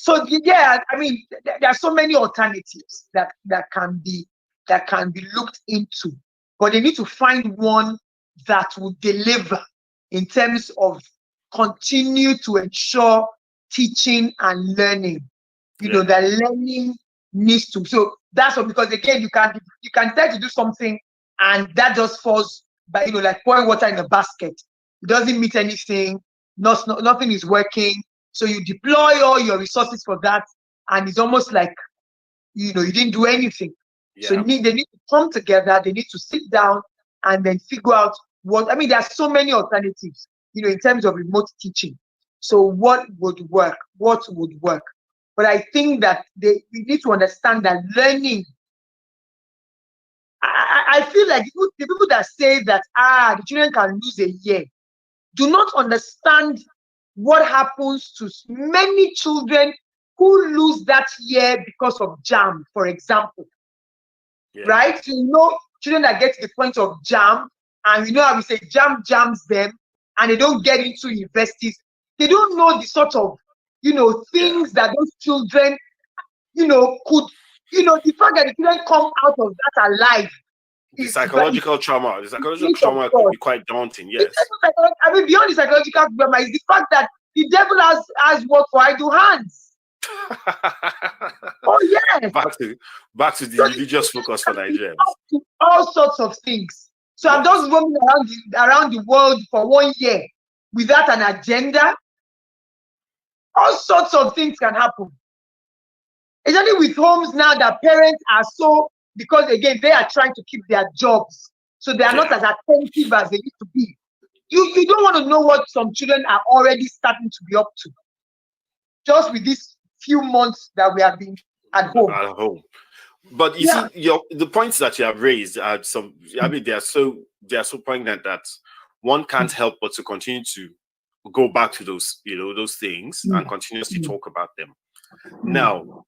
There are so many alternatives that can be looked into, but they need to find one that will deliver in terms of continue to ensure teaching and learning. That learning needs to. So that's all, because again, you can try to do something and that just falls by like pouring water in a basket. It doesn't meet anything. Nothing is working. So you deploy all your resources for that, and it's almost like you didn't do anything. Yeah. So they need to come together. They need to sit down and then figure out what. There are so many alternatives, in terms of remote teaching. So what would work? What would work? But I think that we need to understand that learning I feel like the people that say that the children can lose a year do not understand what happens to many children who lose that year because of JAM, for example. Yeah. Right? So, you know, children that get to the point of JAM, and you know how we say JAM jams them, and they don't get into universities. They don't know the sort of, you know, things that those children, you know, could, you know, the fact that the children come out of that alive. The psychological trauma. The psychological trauma could be quite daunting, yes. I mean, beyond the psychological trauma is the fact that the devil has work for idle hands. Oh, yes. Back to the religious focus for Nigerians. All sorts of things. So I'm just roaming around the world for 1 year without an agenda. All sorts of things can happen. Especially with homes now that parents are so, because again, they are trying to keep their jobs. So they are not as attentive as they used to be. You don't want to know what some children are already starting to be up to. Just with these few months that we have been at home. But you see, the points that you have raised are some. I mean, they are so poignant that one can't help but to continue to go back to those, you know, those things and continuously talk about them. Now,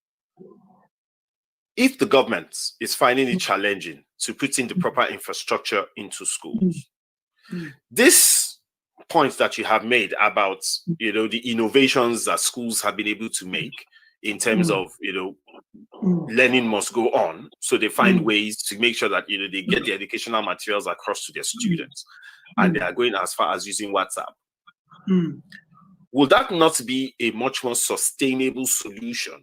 if the government is finding it challenging to put in the proper infrastructure into schools, this point that you have made about, you know, the innovations that schools have been able to make in terms of, you know, learning must go on, so they find ways to make sure that, you know, they get the educational materials across to their students, and they are going as far as using WhatsApp. Will that not be a much more sustainable solution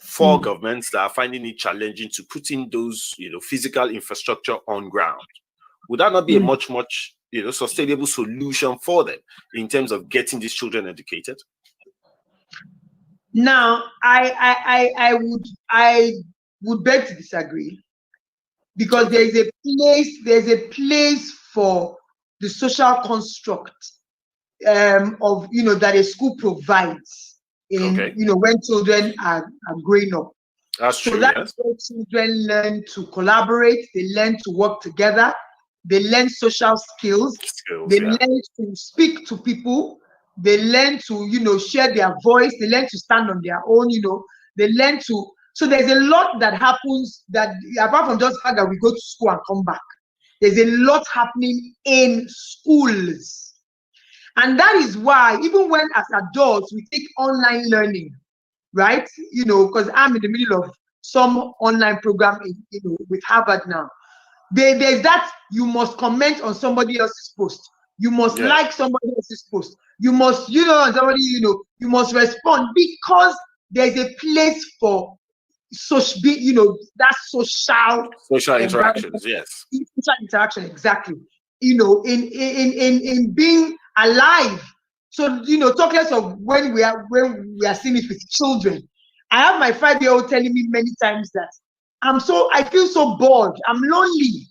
for governments that are finding it challenging to put in those, you know, physical infrastructure on ground? Would that not be a much, you know, sustainable solution for them in terms of getting these children educated? Now, I would beg to disagree, because there's a place for the social construct of, you know, that a school provides in, you know, when children are growing up. That's true. So that's where children learn to collaborate, they learn to work together, they learn social skills, they learn to speak to people, they learn to, you know, share their voice, they learn to stand on their own, you know, they learn to. So there's a lot that happens, that apart from just the fact that we go to school and come back, there's a lot happening in schools. And that is why, even when as adults we take online learning, right? You know, because I'm in the middle of some online program you know, with Harvard now. There's that you must comment on somebody else's post. You must like somebody else's post. You must, you know, somebody, you know, you must respond, because there's a place for social, you know, that social interactions. Yes, social interaction, exactly. You know, in being alive. So, you know, talk less of when we are seeing it with children. I have my 5-year-old telling me many times that I feel so bored, I'm lonely.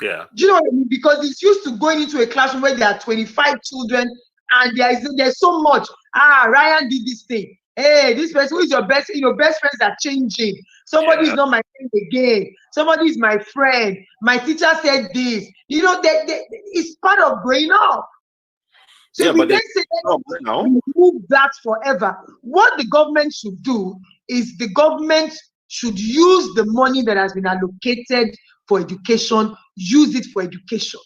Yeah. Do you know what I mean? Because it's used to going into a classroom where there are 25 children and there's so much. Ryan did this thing. Hey, this person, who is your best? You know, best friends are changing. Somebody is not my friend again. Somebody is my friend. My teacher said this. You know, it's part of growing up. So we then say that remove that forever. What the government should do is the government should use the money that has been allocated for education, use it for education.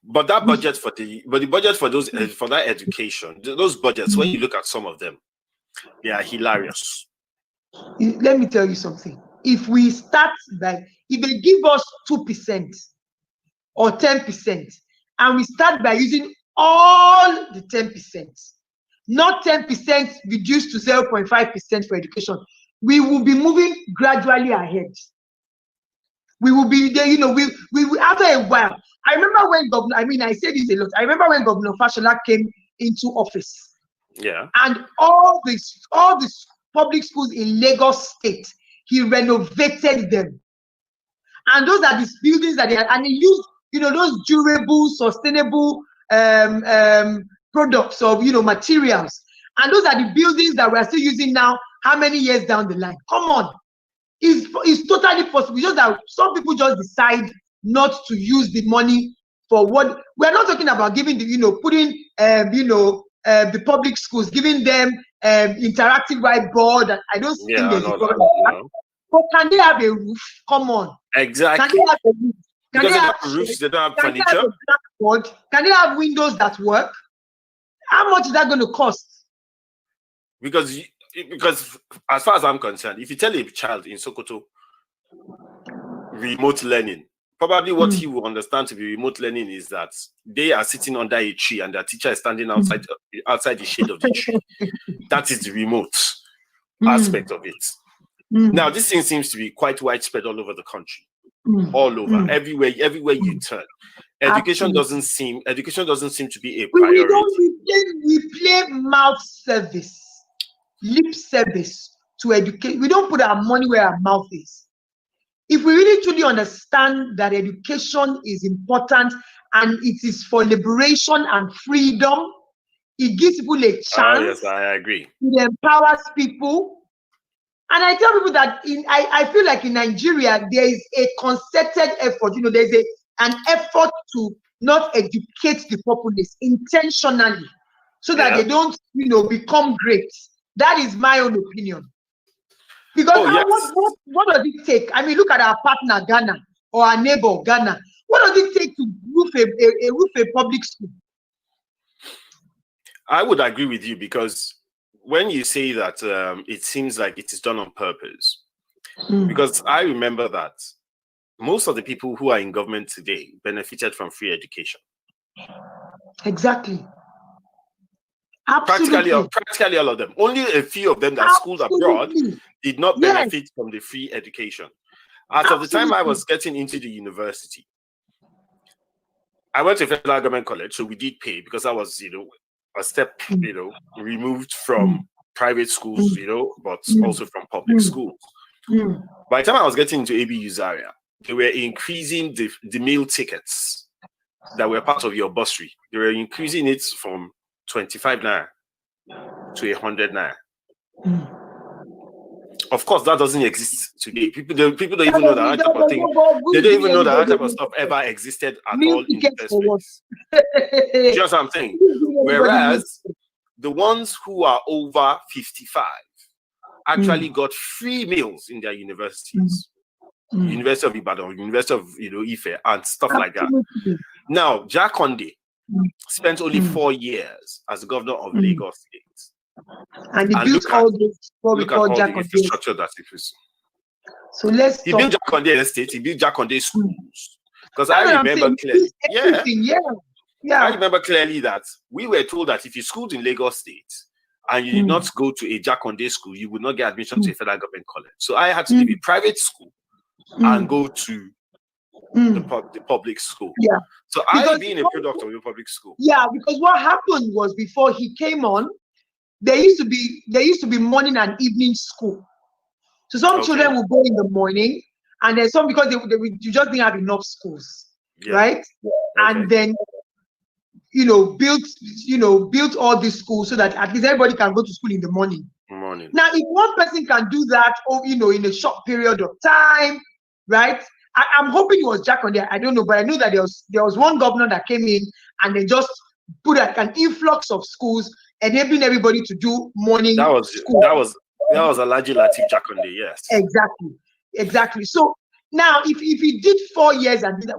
But that budget the budget for those for that education, those budgets, when you look at some of them, they are hilarious. Let me tell you something. If we start if they give us 2% or 10%, and we start by using all the 10%, not 10% reduced to 0.5% for education, we will be moving gradually ahead. We will be there, you know, we after a while. I remember when I say this a lot. I remember when Governor Fashola came into office. Yeah. And all these public schools in Lagos State, he renovated them. And those are these buildings that and he used, you know, those durable, sustainable products of, you know, materials. And those are the buildings that we're still using now, how many years down the line? Come on. It's totally possible. Just that some people just decide not to use the money for what we're not talking about giving the, putting the public schools, giving them interactive whiteboard. I don't think there's a problem. No. But can they have a roof? Come on. Exactly. Can they have a roof? Because they have roofs, they don't have furniture. They have a blackboard? Can they have windows that work? How much is that going to cost? Because as far as I'm concerned, if you tell a child in Sokoto remote learning, probably what he will understand to be remote learning is that they are sitting under a tree and their teacher is standing outside the shade of the tree. That is the remote aspect of it. Now, this thing seems to be quite widespread all over the country, all over, everywhere you turn. Education doesn't seem to be a priority. We play mouth service, lip service to educate. We don't put our money where our mouth is. If we really truly understand that education is important and it is for liberation and freedom, it gives people a chance. Yes, I agree. It empowers people. And I tell people that I feel like in Nigeria, there is a concerted effort. There's an effort to not educate the populace intentionally so that they don't, become great. That is my own opinion. Because what does it take? I mean, look at our partner Ghana or our neighbor Ghana. What does it take to roof a public school? I would agree with you, because when you say that it seems like it is done on purpose, because I remember that most of the people who are in government today benefited from free education. Exactly. Absolutely. Practically all of them. Only a few of them that schooled abroad did not benefit from the free education. As of the time I was getting into the university, I went to Federal Government College, so we did pay, because I was, a step, removed from private schools, but also from public schools. By the time I was getting into ABU Zaria, they were increasing the meal tickets that were part of your bursary. They were increasing it from 25 naira to 100 naira. Of course, that doesn't exist today. People don't even know that type of thing. They don't even know that type of stuff ever existed at all in the first place. Do you know what I'm saying? Whereas the ones who are over 55 actually got free meals in their universities. University of Ibadan, University of Ife, and stuff like that. Now, Jack Conde spent only 4 years as governor of Lagos State. And he built all this what we call Jack Conde infrastructure that it was. So he built Jack Conde Estate, he built Jack Conde schools. Because I remember clearly. I remember clearly that we were told that if you schooled in Lagos State and you did not go to a Jack Conde school, you would not get admission to a Federal Government College. So I had to leave a private school and go to the public school. Yeah. So I being a product of your public school. Yeah, because what happened was before he came on, there used to be morning and evening school. So some children will go in the morning, and then some because you just didn't have enough schools, right? And then built all these schools so that at least everybody can go to school in the morning. Now, if one person can do that, in a short period of time, right? I'm hoping it was Jack on there. I don't know, but I know that there was one governor that came in and they just put an influx of schools, enabling everybody to do morning school. That was Alhaji Lateef Jakonde, yes. Exactly. So now, if he did 4 years and did that,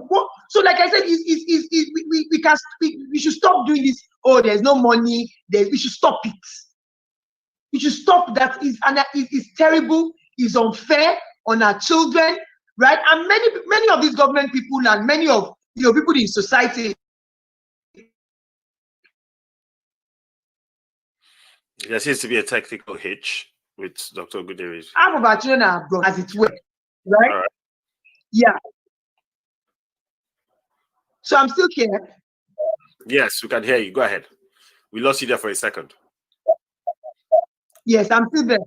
so like I said, we should stop doing this. Oh, there's no money. We should stop it. We should stop that. It's terrible. It's unfair on our children, right? And many of these government people and many of people in society. There seems to be a technical hitch with Dr. Guderi's. Half of our children are abroad, as it were, right? All right. Yeah. So I'm still here. Yes, we can hear you. Go ahead. We lost you there for a second. Yes, I'm still there.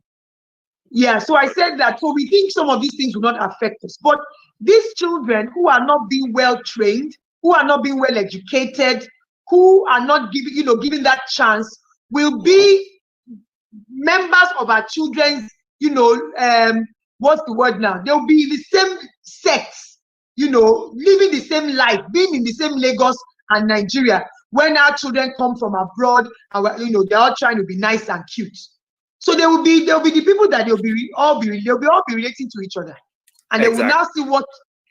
Yeah, so I said that. So we think some of these things will not affect us, but these children who are not being well trained, who are not being well educated, who are not given that chance, will be members of our children's, what's the word now? They'll be the same sex, you know, living the same life, being in the same Lagos and Nigeria. When our children come from abroad, and you know, they're all trying to be nice and cute. So there'll be the people that they'll all be relating to each other, and they will now see what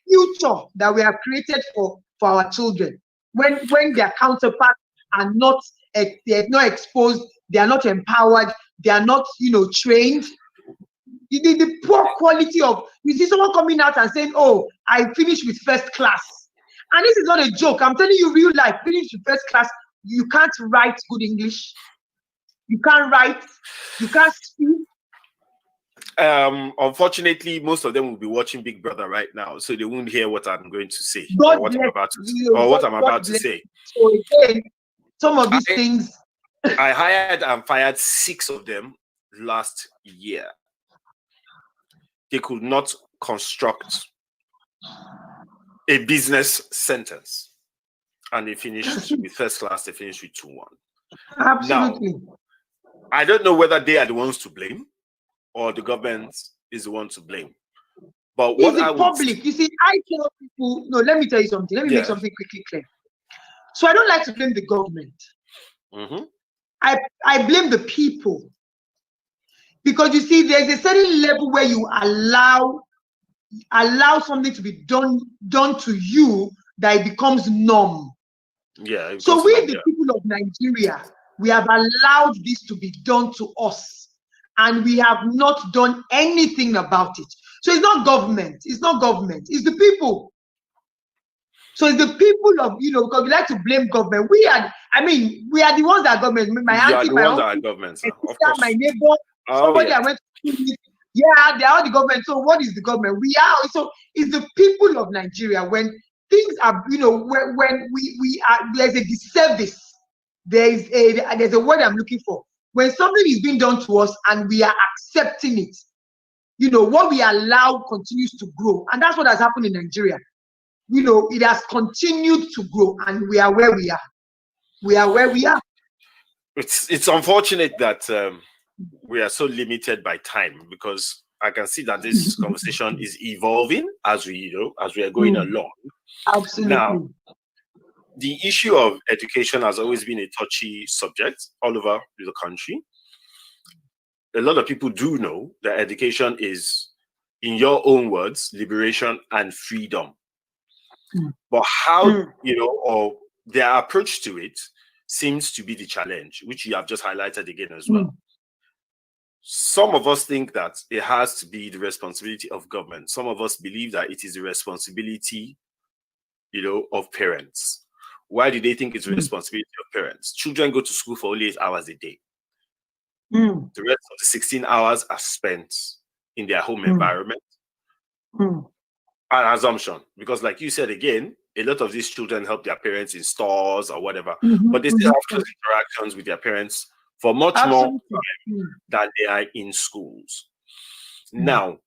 future that we have created for our children. When their counterparts are not, they're not exposed, they are not empowered, they are not, you know, trained. The poor quality of, you see someone coming out and saying, "Oh, I finished with first class," and this is not a joke. I'm telling you, real life. Finished with first class. You can't write good English. You can't write. You can't speak. Unfortunately, most of them will be watching Big Brother right now, so they won't hear what I'm going to say or what I'm about to say. So again, some of these things. I hired and fired 6 of them last year. They could not construct a business sentence, and they finished with first class. They finished with 2-1. Absolutely. Now, I don't know whether they are the ones to blame or the government is the one to blame. But what I public, you see, I tell people, no, let me tell you something. Let me make something quickly clear. So I don't like to blame the government. I blame the people. Because you see, there's a certain level where you allow something to be done to you that it becomes norm. Yeah. So we, the people of Nigeria, we have allowed this to be done to us, and we have not done anything about it. So it's not government. It's not government. It's the people. So it's the people of, you know, because we like to blame government. We are the ones that are government. My auntie, my uncle, my sister, my neighbor, somebody I went to school with. Yeah, they are the government. So what is the government? We are. So it's the people of Nigeria. When things are, you know, when we are, there's a disservice. There's a word I'm looking for. When something is being done to us and we are accepting it, you know, what we allow continues to grow. And that's what has happened in Nigeria. You know, it has continued to grow, and we are where we are. We are where we are. It's unfortunate that we are so limited by time, because I can see that this conversation is evolving as we are going along. Absolutely. Now, the issue of education has always been a touchy subject all over the country. A lot of people do know that education is, in your own words, liberation and freedom. But how, you know, or their approach to it seems to be the challenge, which you have just highlighted again as well. Some of us think that it has to be the responsibility of government. Some of us believe that it is the responsibility, you know, of parents. Why do they think it's the responsibility of parents? Children go to school for only 8 hours a day. The rest of the 16 hours are spent in their home environment. An assumption, because like you said again, a lot of these children help their parents in stores or whatever, but they still have close interactions with their parents for much more time than they are in schools. Now,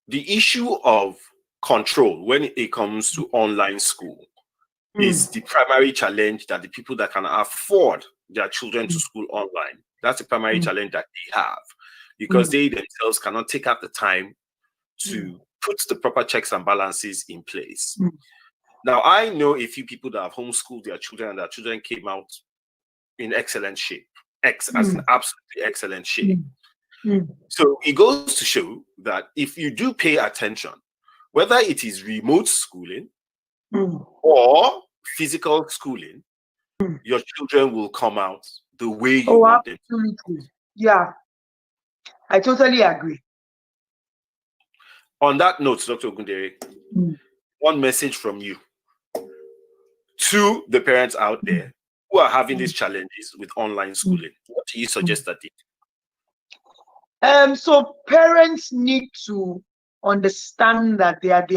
the issue of control when it comes to online school is the primary challenge that the people that can afford their children to school online, that's the primary challenge that they have, because they themselves cannot take out the time to put the proper checks and balances in place. Now, I know a few people that have homeschooled their children, and their children came out in excellent shape, as in absolutely excellent shape. So it goes to show that if you do pay attention, whether it is remote schooling or physical schooling, your children will come out the way you want them. Absolutely. Yeah, I totally agree. On that note, Dr. Ogundere, one message from you to the parents out there who are having these challenges with online schooling. What do you suggest that they do? So parents need to understand that they are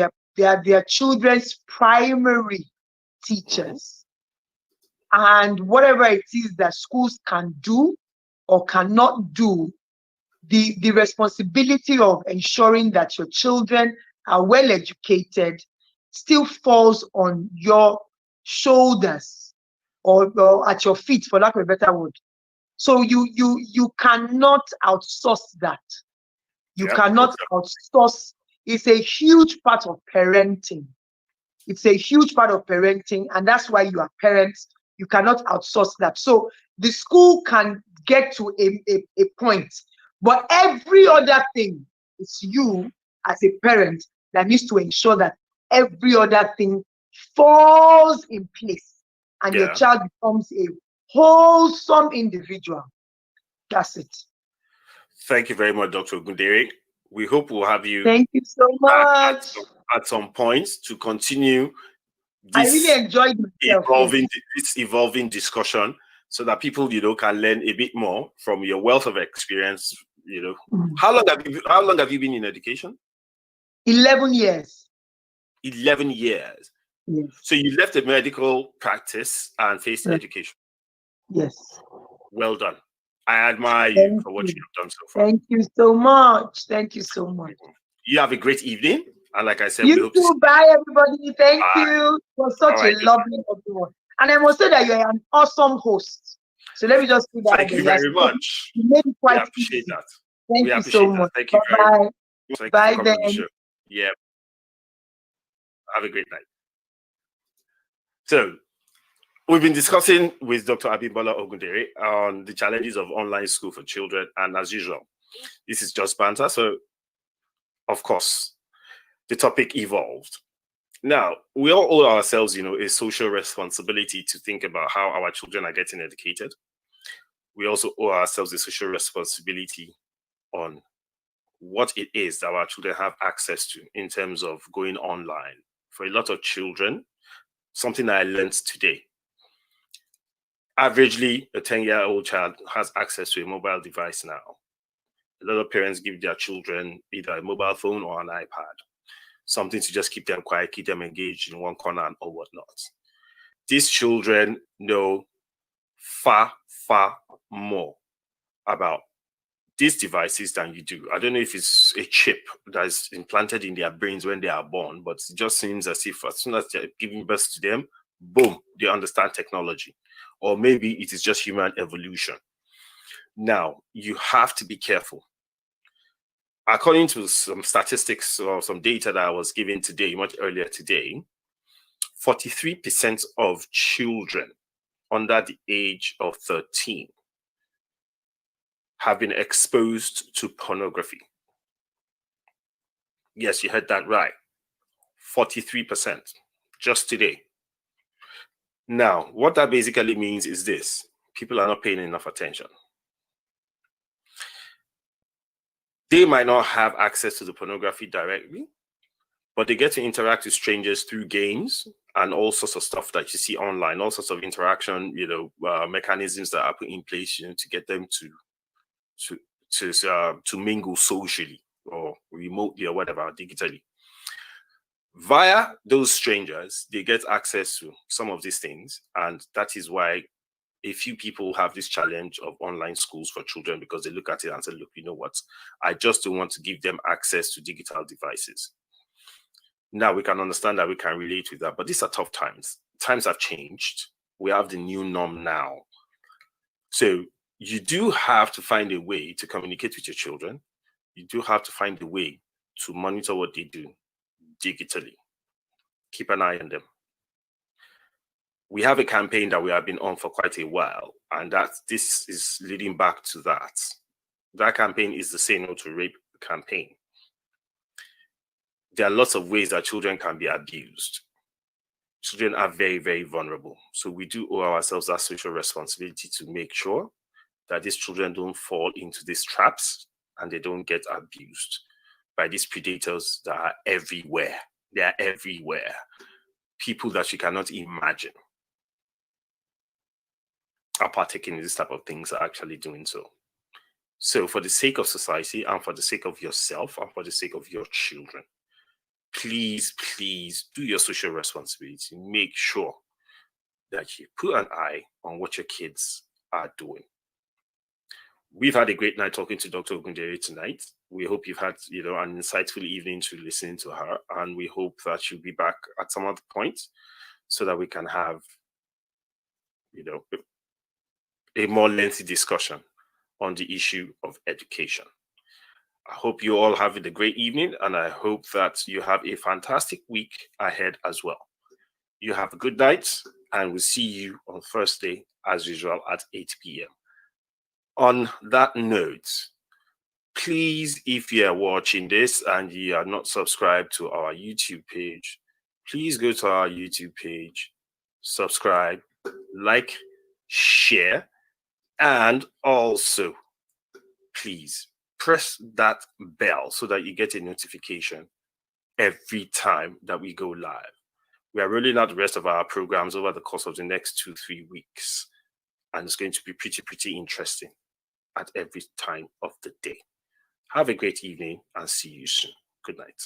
their children's primary teachers, and whatever it is that schools can do or cannot do, the responsibility of ensuring that your children are well educated still falls on your shoulders or at your feet, for lack of a better word. So you cannot outsource that. You cannot outsource. It's a huge part of parenting. It's a huge part of parenting, and that's why you are parents. You cannot outsource that. So the school can get to a point, but every other thing, it's you as a parent that needs to ensure that every other thing falls in place and your child becomes a wholesome individual. That's it. Thank you very much, Dr. Ogundere. We hope we'll have you. Thank you so much. At some point to continue this, I really enjoyed myself, evolving discussion, so that people, can learn a bit more from your wealth of experience. How long have you been in education? 11 years. 11 years. Yes. So you left the medical practice and faced education. Yes. Well done. I admire you for what you've done so far. Thank you so much. Thank you so much. You have a great evening. And like I said, we hope to bye, everybody. Thank you. It was such a lovely episode. And I must say that you're an awesome host. So let me just do that. Thank you very much. You made it quite appreciate that. Thank you so much. Thank you very much. Bye then. Yeah. Have a great night. So, we've been discussing with Dr. Abimbola Ogundere on the challenges of online school for children. And as usual, this is just banter. So, of course, the topic evolved. Now, we all owe ourselves, a social responsibility to think about how our children are getting educated. We also owe ourselves a social responsibility on what it is that our children have access to in terms of going online. For a lot of children, something I learned today, averagely, a 10-year-old child has access to a mobile device now. A lot of parents give their children either a mobile phone or an iPad, something to just keep them quiet, keep them engaged in one corner or whatnot. These children know far, far more about these devices than you do. I don't know if it's a chip that is implanted in their brains when they are born, but it just seems as if as soon as they're giving birth to them, boom, they understand technology. Or maybe it is just human evolution. Now, you have to be careful. According to some statistics or some data that I was given today, much earlier today, 43% of children under the age of 13 have been exposed to pornography. Yes, you heard that right. 43%, just today. Now, what that basically means is this: people are not paying enough attention. They might not have access to the pornography directly, but they get to interact with strangers through games and all sorts of stuff that you see online, all sorts of interaction, mechanisms that are put in place, to get them to mingle socially or remotely or whatever, digitally. Via those strangers, they get access to some of these things, and that is why a few people have this challenge of online schools for children, because they look at it and say, look, you know what? I just don't want to give them access to digital devices. Now, we can understand that, we can relate with that, but these are tough times. Times have changed. We have the new norm now. So you do have to find a way to communicate with your children. You do have to find a way to monitor what they do digitally. Keep an eye on them. We have a campaign that we have been on for quite a while, and this is leading back to that. That campaign is the Say No to Rape campaign. There are lots of ways that children can be abused. Children are very, very vulnerable. So we do owe ourselves that social responsibility to make sure that these children don't fall into these traps and they don't get abused by these predators that are everywhere. They are everywhere. People that you cannot imagine are partaking in this type of things, are actually doing so. So for the sake of society and for the sake of yourself and for the sake of your children, please, please do your social responsibility. Make sure that you put an eye on what your kids are doing. We've had a great night talking to Dr. Ogundere tonight. We hope you've had, an insightful evening to listen to her, and we hope that she'll be back at some other point so that we can have, a more lengthy discussion on the issue of education. I hope you all having a great evening, and I hope that you have a fantastic week ahead as well. You have a good night, and we'll see you on Thursday as usual at 8 p.m. On that note, please, if you are watching this and you are not subscribed to our YouTube page, please go to our YouTube page, subscribe, like, share, and also, please press that bell so that you get a notification every time that we go live. We are rolling out the rest of our programs over the course of the next 2-3 weeks, and it's going to be pretty interesting at every time of the day. Have a great evening and see you soon. Good night.